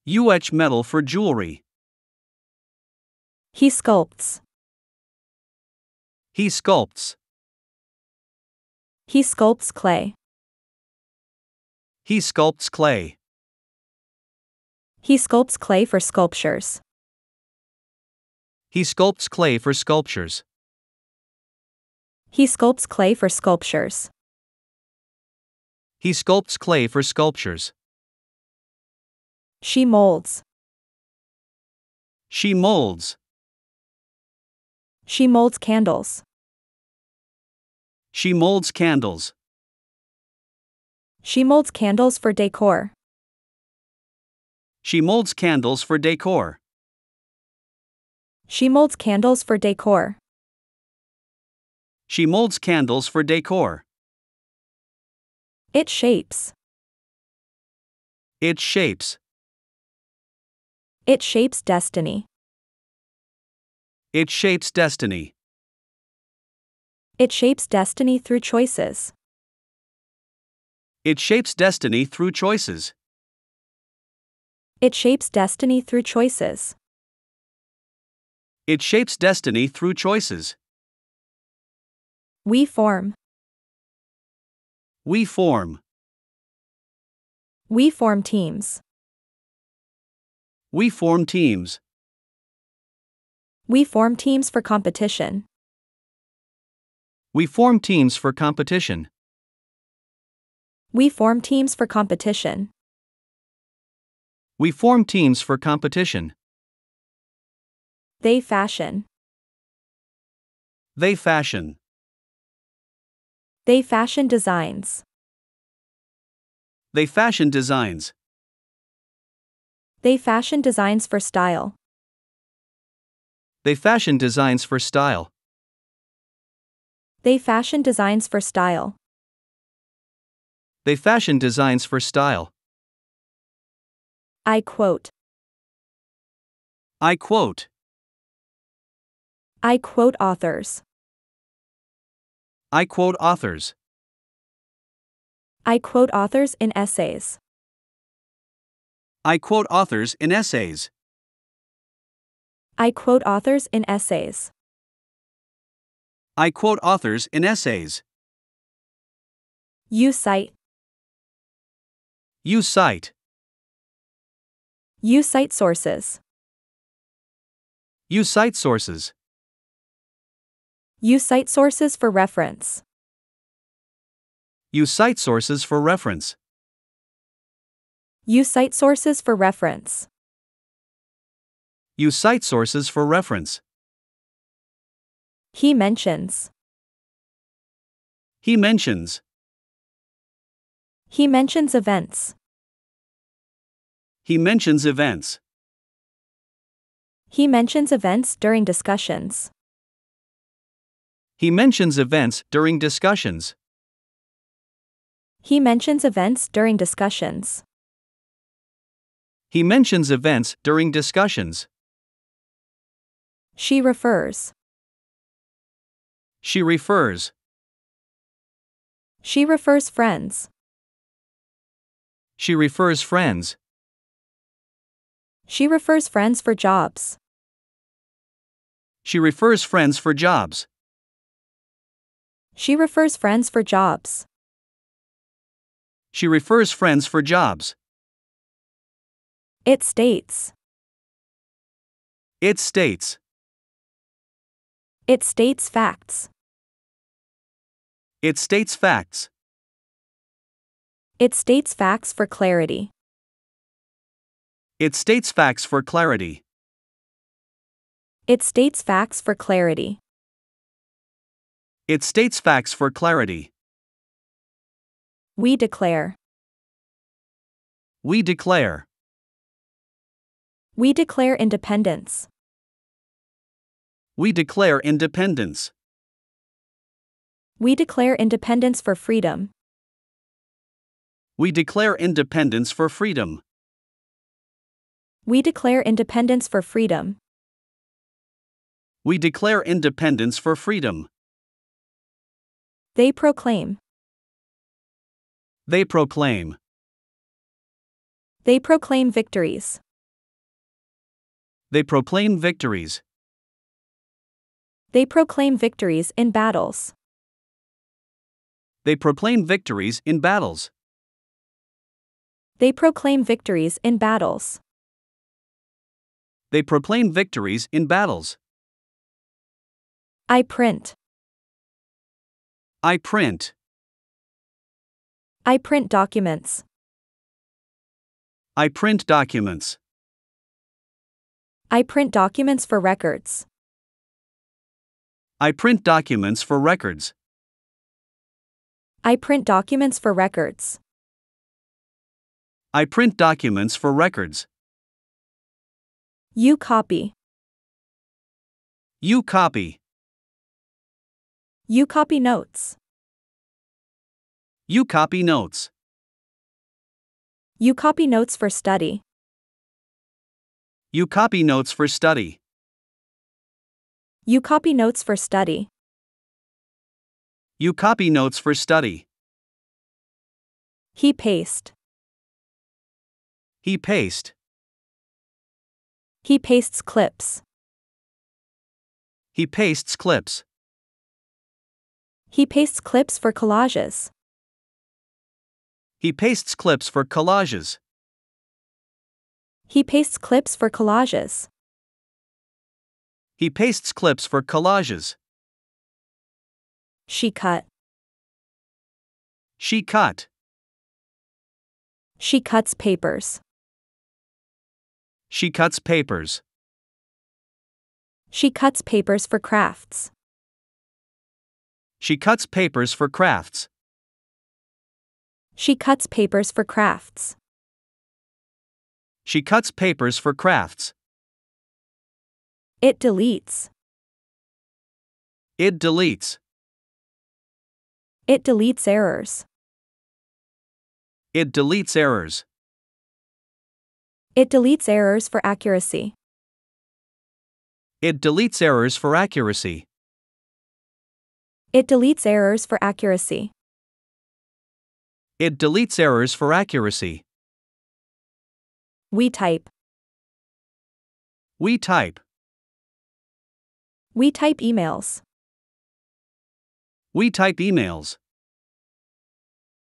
Speaker 2: You etch metal for jewelry.
Speaker 1: He sculpts.
Speaker 2: He sculpts.
Speaker 1: He sculpts clay.
Speaker 2: He sculpts clay.
Speaker 1: He sculpts clay for sculptures.
Speaker 2: He sculpts clay for sculptures.
Speaker 1: He sculpts clay for sculptures.
Speaker 2: He sculpts clay for sculptures.
Speaker 1: She molds.
Speaker 2: She molds.
Speaker 1: She molds candles.
Speaker 2: She molds candles.
Speaker 1: She molds candles for decor.
Speaker 2: She molds candles for decor.
Speaker 1: She molds candles for decor.
Speaker 2: She molds candles for decor.
Speaker 1: It shapes.
Speaker 2: It shapes.
Speaker 1: It shapes destiny.
Speaker 2: It shapes destiny.
Speaker 1: It shapes destiny through choices.
Speaker 2: It shapes destiny through choices.
Speaker 1: It shapes destiny through choices.
Speaker 2: It shapes destiny through choices.
Speaker 1: We form.
Speaker 2: We form.
Speaker 1: We form teams.
Speaker 2: We form teams.
Speaker 1: We form teams for competition.
Speaker 2: We form teams for competition.
Speaker 1: We form teams for competition.
Speaker 2: We form teams for competition.
Speaker 1: They fashion.
Speaker 2: They fashion.
Speaker 1: They fashion designs.
Speaker 2: They fashion designs.
Speaker 1: They fashion designs for style.
Speaker 2: They fashion designs for style.
Speaker 1: They fashion designs for style.
Speaker 2: They fashion designs for style.
Speaker 1: I quote.
Speaker 2: I quote.
Speaker 1: I quote authors.
Speaker 2: I quote authors.
Speaker 1: I quote authors in essays.
Speaker 2: I quote authors in essays.
Speaker 1: I quote authors in essays.
Speaker 2: I quote authors in essays.
Speaker 1: You cite.
Speaker 2: You cite.
Speaker 1: You cite sources.
Speaker 2: You cite sources.
Speaker 1: You cite sources for reference.
Speaker 2: You cite sources for reference.
Speaker 1: You cite sources for reference.
Speaker 2: You cite sources for reference.
Speaker 1: He mentions.
Speaker 2: He mentions.
Speaker 1: He mentions events.
Speaker 2: He mentions events.
Speaker 1: He mentions events during discussions.
Speaker 2: He mentions events during discussions.
Speaker 1: He mentions events during discussions.
Speaker 2: He mentions events during discussions.
Speaker 1: She refers.
Speaker 2: She refers.
Speaker 1: She refers friends.
Speaker 2: She refers friends.
Speaker 1: She refers friends for jobs.
Speaker 2: She refers friends for jobs.
Speaker 1: She refers friends for jobs.
Speaker 2: She refers friends for jobs.
Speaker 1: It states.
Speaker 2: It states.
Speaker 1: It states facts.
Speaker 2: It states facts.
Speaker 1: It states facts for clarity.
Speaker 2: It states facts for clarity.
Speaker 1: It states facts for clarity.
Speaker 2: It states facts for clarity.
Speaker 1: We declare.
Speaker 2: We declare.
Speaker 1: We declare independence.
Speaker 2: We declare independence.
Speaker 1: We declare independence for freedom.
Speaker 2: We declare independence for freedom.
Speaker 1: We declare independence for freedom.
Speaker 2: We declare independence for freedom.
Speaker 1: They proclaim.
Speaker 2: They proclaim.
Speaker 1: They proclaim victories.
Speaker 2: They proclaim victories.
Speaker 1: They proclaim victories in battles.
Speaker 2: They proclaim victories in battles.
Speaker 1: They proclaim victories in battles.
Speaker 2: They proclaim victories in battles.
Speaker 1: I print.
Speaker 2: I print.
Speaker 1: I print documents.
Speaker 2: I print documents.
Speaker 1: I print documents for records.
Speaker 2: I print documents for records.
Speaker 1: I print documents for records.
Speaker 2: I print documents for records.
Speaker 1: You copy.
Speaker 2: You copy.
Speaker 1: You copy notes.
Speaker 2: You copy notes.
Speaker 1: You copy notes for study.
Speaker 2: You copy notes for study.
Speaker 1: You copy notes for study.
Speaker 2: You copy notes for study.
Speaker 1: He paste.
Speaker 2: He paste.
Speaker 1: He pastes clips.
Speaker 2: He pastes clips.
Speaker 1: He pastes clips for collages.
Speaker 2: He pastes clips for collages.
Speaker 1: He pastes clips for collages.
Speaker 2: He pastes clips for collages.
Speaker 1: She cut.
Speaker 2: She cut.
Speaker 1: She cuts papers.
Speaker 2: She cuts papers.
Speaker 1: She cuts papers for crafts.
Speaker 2: She cuts papers for crafts.
Speaker 1: She cuts papers for crafts.
Speaker 2: She cuts papers for crafts.
Speaker 1: It deletes.
Speaker 2: It deletes.
Speaker 1: It deletes errors.
Speaker 2: It deletes errors.
Speaker 1: It deletes errors for accuracy.
Speaker 2: It deletes errors for accuracy.
Speaker 1: It deletes errors for accuracy.
Speaker 2: It deletes errors for accuracy.
Speaker 1: We type.
Speaker 2: We type.
Speaker 1: We type emails.
Speaker 2: We type emails.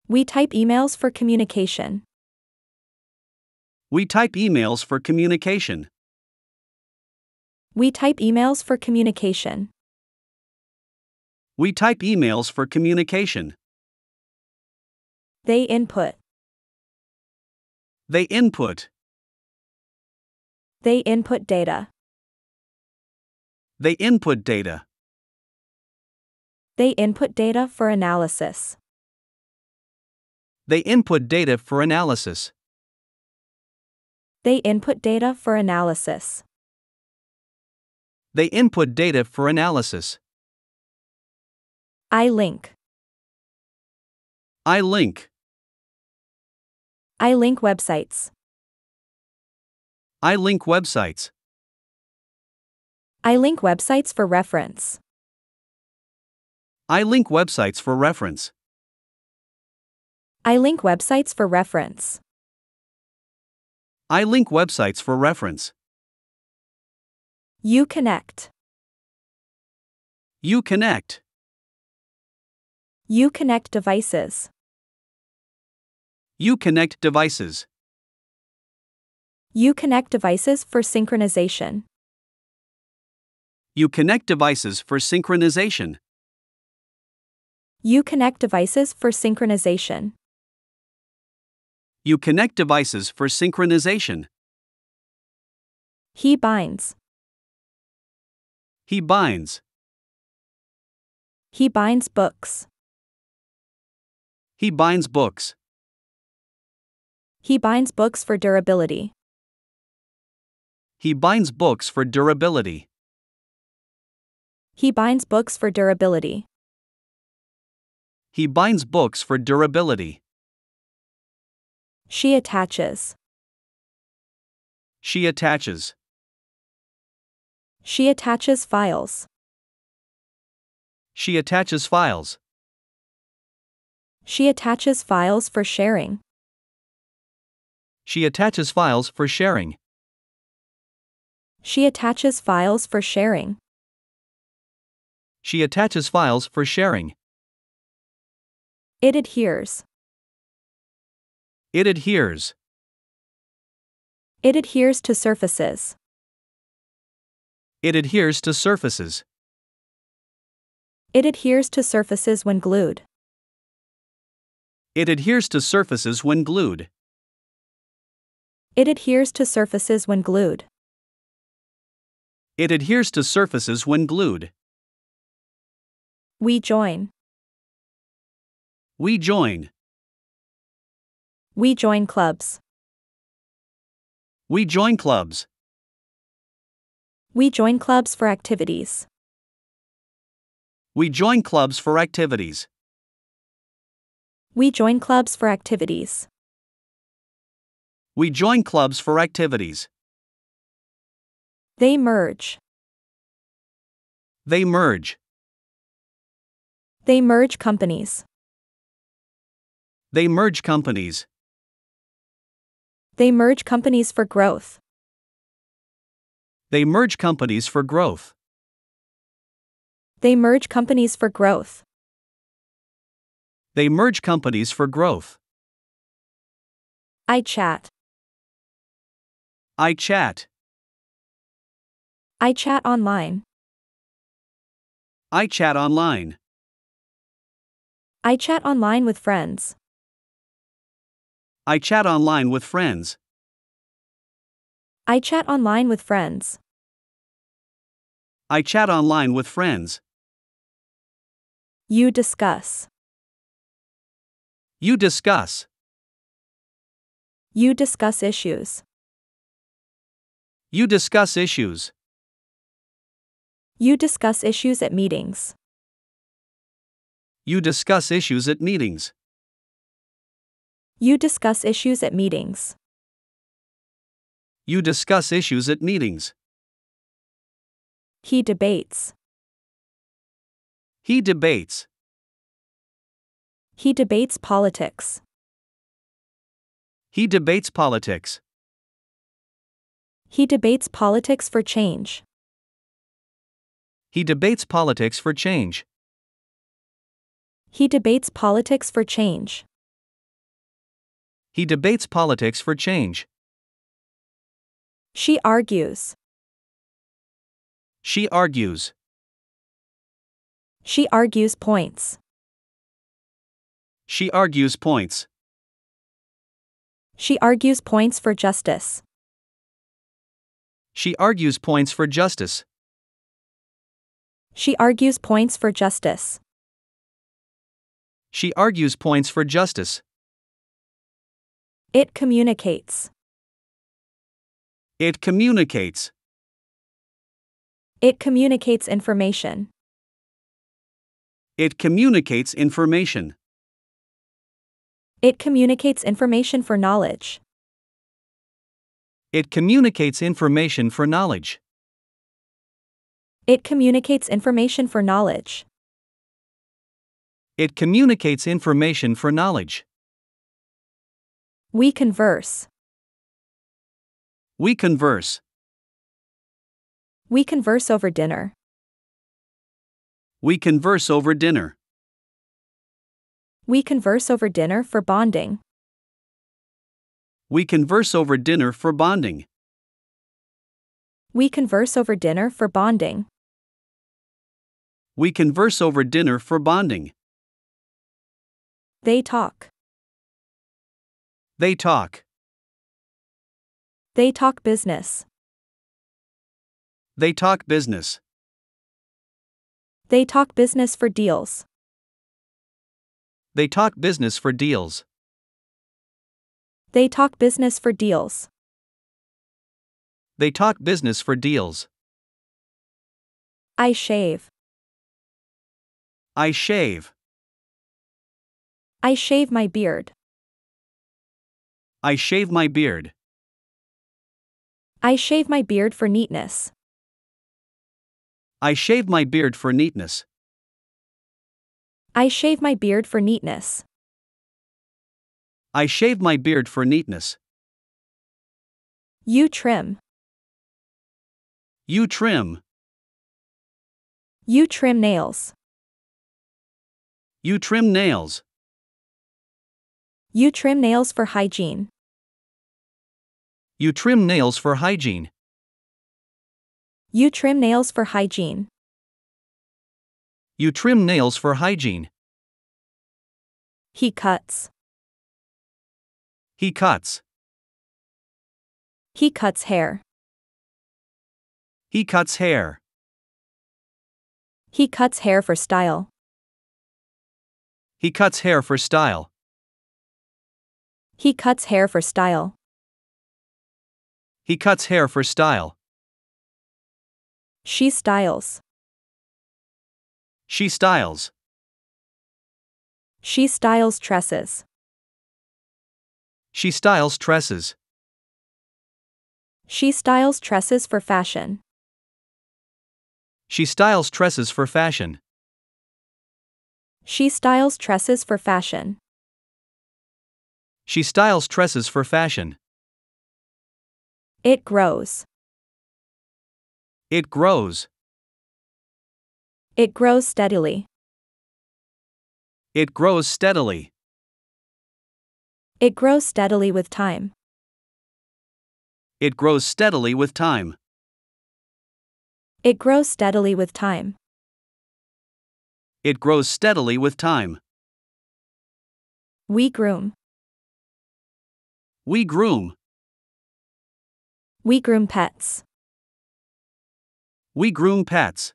Speaker 1: We type emails for communication.
Speaker 2: We type emails for communication.
Speaker 1: We type emails for communication.
Speaker 2: We type emails for communication.
Speaker 1: They input.
Speaker 2: They input.
Speaker 1: They input data.
Speaker 2: They input data.
Speaker 1: They input data for analysis.
Speaker 2: They input data for analysis.
Speaker 1: They input data for analysis.
Speaker 2: They input data for analysis.
Speaker 1: I link.
Speaker 2: I link.
Speaker 1: I link websites.
Speaker 2: I link websites.
Speaker 1: I link websites for reference.
Speaker 2: I link websites for reference.
Speaker 1: I link websites for reference.
Speaker 2: I link websites for reference.
Speaker 1: You connect.
Speaker 2: You connect.
Speaker 1: You connect devices.
Speaker 2: You connect devices.
Speaker 1: You connect devices for synchronization.
Speaker 2: You connect devices for synchronization.
Speaker 1: You connect devices for synchronization.
Speaker 2: You connect devices for synchronization.
Speaker 1: He binds.
Speaker 2: He binds.
Speaker 1: He binds books.
Speaker 2: He binds books.
Speaker 1: He binds books for durability.
Speaker 2: He binds books for durability.
Speaker 1: He binds books for durability.
Speaker 2: He binds books for durability.
Speaker 1: She attaches.
Speaker 2: She attaches.
Speaker 1: She attaches files.
Speaker 2: She attaches files.
Speaker 1: She attaches files for sharing.
Speaker 2: She attaches files for sharing.
Speaker 1: She attaches files for sharing.
Speaker 2: She attaches files for sharing.
Speaker 1: It adheres.
Speaker 2: It adheres.
Speaker 1: It adheres to surfaces.
Speaker 2: It adheres to surfaces.
Speaker 1: It adheres to surfaces when glued.
Speaker 2: It adheres to surfaces when glued.
Speaker 1: It adheres to surfaces when glued.
Speaker 2: It adheres to surfaces when glued.
Speaker 1: We join.
Speaker 2: We join.
Speaker 1: We join clubs.
Speaker 2: We join clubs.
Speaker 1: We join clubs for activities.
Speaker 2: We join clubs for activities.
Speaker 1: We join clubs for activities.
Speaker 2: We join clubs for activities.
Speaker 1: They merge.
Speaker 2: They merge.
Speaker 1: They merge companies.
Speaker 2: They merge companies.
Speaker 1: They merge companies for growth.
Speaker 2: They merge companies for growth.
Speaker 1: They merge companies for growth.
Speaker 2: They merge companies for growth.
Speaker 1: I chat.
Speaker 2: I chat.
Speaker 1: I chat online.
Speaker 2: I chat online.
Speaker 1: I chat online with friends.
Speaker 2: I chat online with friends.
Speaker 1: I chat online with friends.
Speaker 2: I chat online with friends.
Speaker 1: You discuss.
Speaker 2: You discuss.
Speaker 1: You discuss issues.
Speaker 2: You discuss issues.
Speaker 1: You discuss issues at meetings.
Speaker 2: You discuss issues at meetings.
Speaker 1: You discuss issues at meetings.
Speaker 2: You discuss issues at meetings.
Speaker 1: He debates.
Speaker 2: He debates.
Speaker 1: He debates politics.
Speaker 2: He debates politics.
Speaker 1: He debates politics for change.
Speaker 2: He debates politics for change.
Speaker 1: He debates politics for change.
Speaker 2: He debates politics for change.
Speaker 1: She argues.
Speaker 2: She argues.
Speaker 1: She argues points.
Speaker 2: She argues points.
Speaker 1: She argues points for justice.
Speaker 2: She argues points for justice.
Speaker 1: She argues points for justice.
Speaker 2: She argues points for justice.
Speaker 1: It communicates.
Speaker 2: It communicates.
Speaker 1: It communicates information.
Speaker 2: It communicates information.
Speaker 1: It communicates information for knowledge.
Speaker 2: It communicates information for knowledge.
Speaker 1: It communicates information for knowledge.
Speaker 2: It communicates information for knowledge.
Speaker 1: We converse.
Speaker 2: We converse.
Speaker 1: We converse over dinner.
Speaker 2: We converse over dinner.
Speaker 1: We converse over dinner for bonding.
Speaker 2: We converse over dinner for bonding.
Speaker 1: We converse over dinner for bonding.
Speaker 2: We converse over dinner for bonding.
Speaker 1: They talk.
Speaker 2: They talk.
Speaker 1: They talk business.
Speaker 2: They talk business.
Speaker 1: They talk business for deals.
Speaker 2: They talk business for deals.
Speaker 1: They talk business for deals.
Speaker 2: They talk business for deals.
Speaker 1: I shave.
Speaker 2: I shave.
Speaker 1: I shave my beard.
Speaker 2: I shave my beard.
Speaker 1: I shave my beard for neatness.
Speaker 2: I shave my beard for neatness.
Speaker 1: I shave my beard for neatness.
Speaker 2: I shave my beard for neatness.
Speaker 1: You trim.
Speaker 2: You trim.
Speaker 1: You trim nails.
Speaker 2: You trim nails.
Speaker 1: You trim nails for hygiene.
Speaker 2: You trim nails for hygiene.
Speaker 1: You trim nails for hygiene.
Speaker 2: You trim nails for hygiene.
Speaker 1: He cuts.
Speaker 2: He cuts.
Speaker 1: He cuts hair.
Speaker 2: He cuts hair.
Speaker 1: He cuts hair for style.
Speaker 2: He cuts hair for style.
Speaker 1: He cuts hair for style.
Speaker 2: He cuts hair for style.
Speaker 1: She styles.
Speaker 2: She styles.
Speaker 1: She styles tresses.
Speaker 2: She styles tresses.
Speaker 1: She styles tresses for fashion.
Speaker 2: She styles tresses for fashion.
Speaker 1: She styles tresses for fashion.
Speaker 2: She styles tresses for fashion.
Speaker 1: It grows.
Speaker 2: It grows.
Speaker 1: It grows steadily.
Speaker 2: It grows steadily.
Speaker 1: It grows steadily with time.
Speaker 2: It grows steadily with time.
Speaker 1: It grows steadily with time.
Speaker 2: It grows steadily with time.
Speaker 1: We groom.
Speaker 2: We groom.
Speaker 1: We groom pets.
Speaker 2: We groom pets.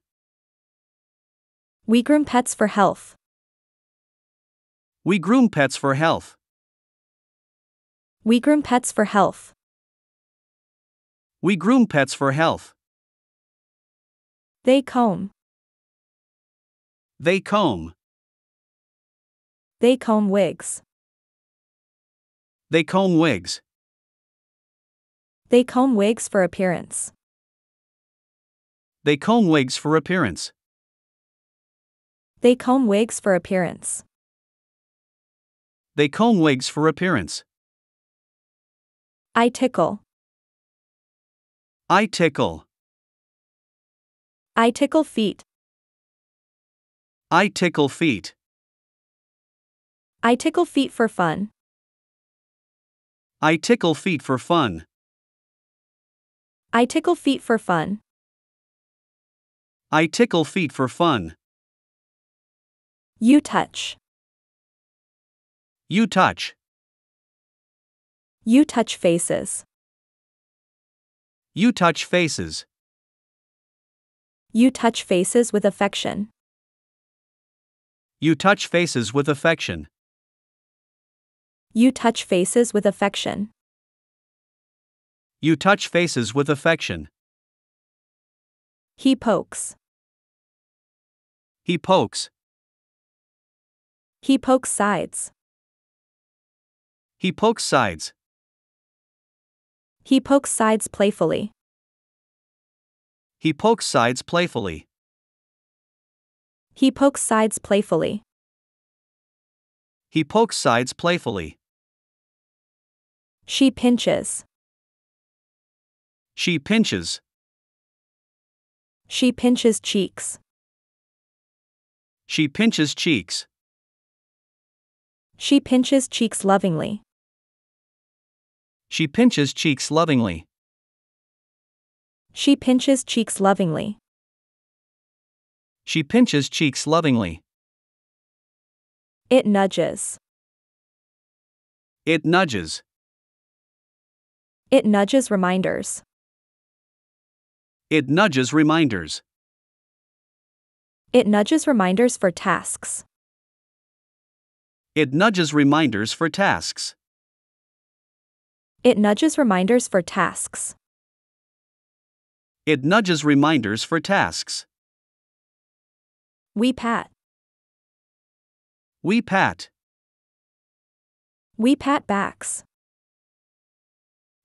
Speaker 1: We groom pets for health.
Speaker 2: We groom pets for health.
Speaker 1: We groom pets for health.
Speaker 2: We groom pets for health.
Speaker 1: They comb.
Speaker 2: They comb.
Speaker 1: They comb wigs.
Speaker 2: They comb wigs.
Speaker 1: They comb wigs for appearance.
Speaker 2: They comb wigs for appearance.
Speaker 1: They comb wigs for appearance.
Speaker 2: They comb wigs for appearance.
Speaker 1: I tickle.
Speaker 2: I tickle.
Speaker 1: I tickle feet.
Speaker 2: I tickle feet.
Speaker 1: I tickle feet for fun.
Speaker 2: I tickle feet for fun.
Speaker 1: I tickle feet for fun.
Speaker 2: I tickle feet for fun.
Speaker 1: You touch.
Speaker 2: You touch.
Speaker 1: You touch faces.
Speaker 2: You touch faces.
Speaker 1: You touch faces with affection.
Speaker 2: You touch faces with affection.
Speaker 1: You touch faces with affection.
Speaker 2: You touch faces with affection.
Speaker 1: He pokes.
Speaker 2: He pokes.
Speaker 1: He pokes sides.
Speaker 2: He pokes sides.
Speaker 1: He pokes sides playfully.
Speaker 2: He pokes sides playfully.
Speaker 1: He pokes sides playfully.
Speaker 2: He pokes sides playfully.
Speaker 1: She pinches.
Speaker 2: She pinches.
Speaker 1: She pinches cheeks.
Speaker 2: She pinches cheeks.
Speaker 1: She pinches cheeks lovingly.
Speaker 2: She pinches cheeks lovingly.
Speaker 1: She pinches cheeks lovingly.
Speaker 2: She pinches cheeks lovingly.
Speaker 1: It nudges.
Speaker 2: It nudges.
Speaker 1: It nudges reminders.
Speaker 2: It nudges reminders.
Speaker 1: It nudges reminders for tasks.
Speaker 2: It nudges reminders for tasks.
Speaker 1: It nudges reminders for tasks.
Speaker 2: It nudges reminders for tasks.
Speaker 1: We pat.
Speaker 2: We pat.
Speaker 1: We pat backs.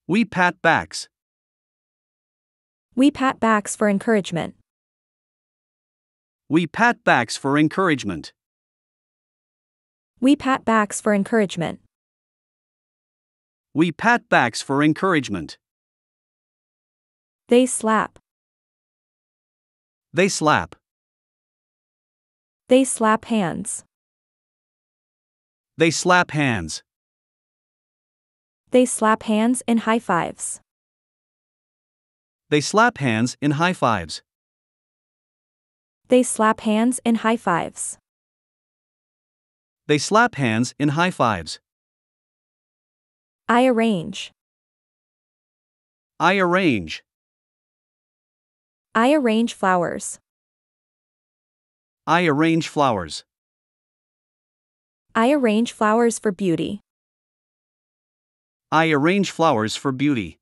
Speaker 2: We pat backs.
Speaker 1: We pat backs for encouragement.
Speaker 2: We pat backs for encouragement.
Speaker 1: We pat backs for encouragement.
Speaker 2: We pat backs for encouragement.
Speaker 1: They slap.
Speaker 2: They slap.
Speaker 1: They slap hands.
Speaker 2: They slap hands.
Speaker 1: They slap hands in high fives.
Speaker 2: They slap hands in high fives.
Speaker 1: They slap hands in high fives.
Speaker 2: They slap hands in high fives.
Speaker 1: I arrange.
Speaker 2: I arrange.
Speaker 1: I arrange flowers.
Speaker 2: I arrange flowers.
Speaker 1: I arrange flowers for beauty.
Speaker 2: I arrange flowers for beauty.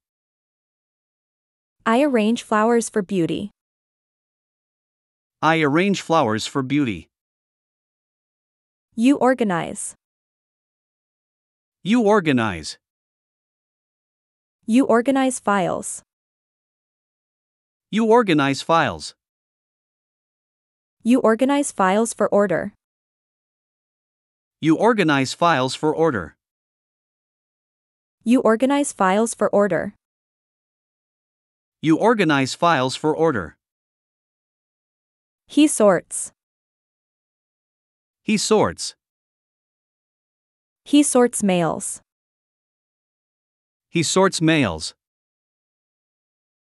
Speaker 1: I arrange flowers for beauty.
Speaker 2: I arrange flowers for beauty.
Speaker 1: You organize.
Speaker 2: You organize.
Speaker 1: You organize files.
Speaker 2: You organize files.
Speaker 1: You organize files for order.
Speaker 2: You organize files for order.
Speaker 1: You organize files for order.
Speaker 2: You organize files for order.
Speaker 1: He sorts.
Speaker 2: He sorts.
Speaker 1: He sorts mails.
Speaker 2: He sorts mails.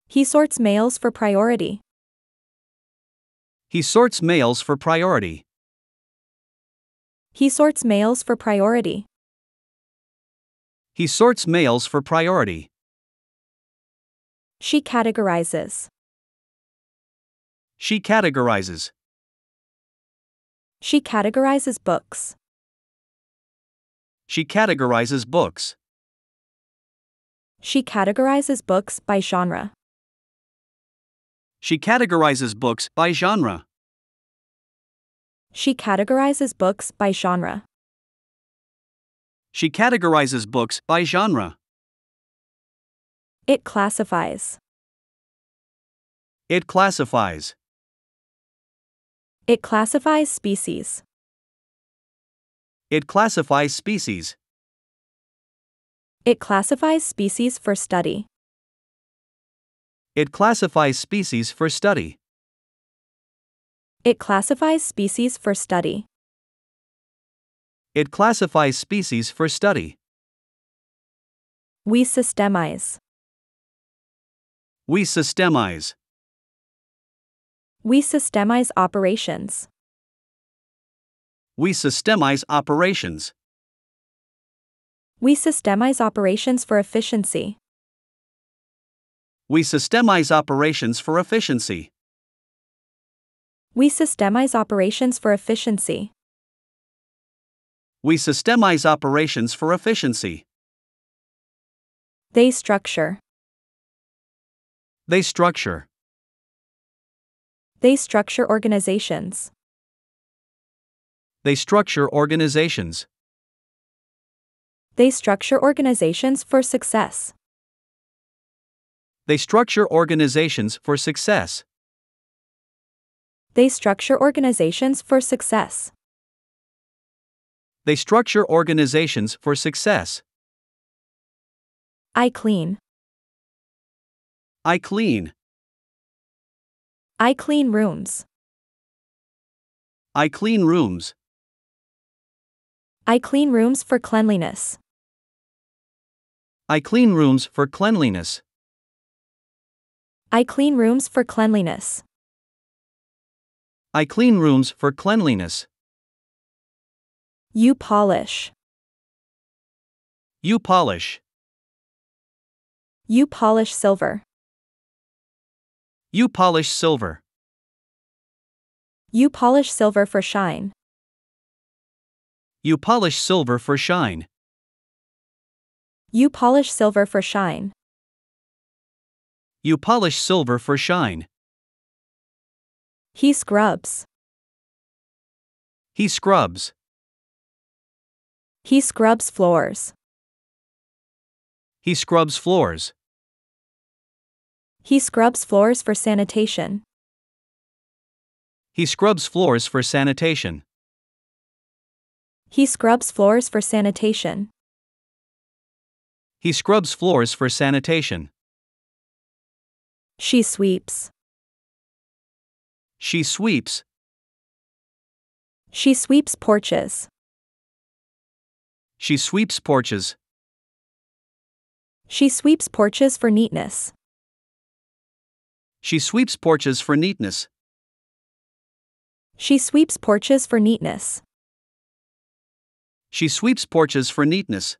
Speaker 1: He sorts mails for priority.
Speaker 2: He sorts mails for priority.
Speaker 1: He sorts mails for priority.
Speaker 2: He sorts mails for priority.
Speaker 1: She categorizes.
Speaker 2: She categorizes.
Speaker 1: She categorizes books.
Speaker 2: She categorizes books.
Speaker 1: She categorizes books by genre.
Speaker 2: She categorizes books by genre.
Speaker 1: She categorizes books by genre.
Speaker 2: She categorizes books by genre.
Speaker 1: It classifies.
Speaker 2: It classifies.
Speaker 1: It classifies species.
Speaker 2: It classifies species.
Speaker 1: It classifies species for study.
Speaker 2: It classifies species for study.
Speaker 1: It classifies species for study.
Speaker 2: It classifies species for study.
Speaker 1: We systemize.
Speaker 2: We systemize.
Speaker 1: We systemize operations.
Speaker 2: We systemize operations.
Speaker 1: We systemize operations for efficiency.
Speaker 2: We systemize operations for efficiency.
Speaker 1: We systemize operations for efficiency.
Speaker 2: We systemize operations for efficiency.
Speaker 1: They structure.
Speaker 2: They structure.
Speaker 1: They structure organizations.
Speaker 2: They structure organizations.
Speaker 1: They structure organizations for success.
Speaker 2: They structure organizations for success.
Speaker 1: They structure organizations for success.
Speaker 2: They structure organizations for success.
Speaker 1: I clean.
Speaker 2: I clean.
Speaker 1: I clean rooms.
Speaker 2: I clean rooms.
Speaker 1: I clean rooms for cleanliness.
Speaker 2: I clean rooms for cleanliness.
Speaker 1: I clean rooms for cleanliness.
Speaker 2: I clean rooms for cleanliness.
Speaker 1: You polish.
Speaker 2: You polish.
Speaker 1: You polish silver.
Speaker 2: You polish silver.
Speaker 1: You polish silver for shine.
Speaker 2: You polish silver for shine.
Speaker 1: You polish silver for shine.
Speaker 2: You polish silver for shine.
Speaker 1: He scrubs.
Speaker 2: He scrubs.
Speaker 1: He scrubs floors.
Speaker 2: He scrubs floors.
Speaker 1: He scrubs floors for sanitation.
Speaker 2: He scrubs floors for sanitation.
Speaker 1: He scrubs floors for sanitation.
Speaker 2: He scrubs floors for sanitation.
Speaker 1: She sweeps.
Speaker 2: She sweeps.
Speaker 1: She sweeps porches.
Speaker 2: She sweeps porches.
Speaker 1: She sweeps porches for neatness.
Speaker 2: She sweeps porches for neatness.
Speaker 1: She sweeps porches for neatness.
Speaker 2: She sweeps porches for neatness.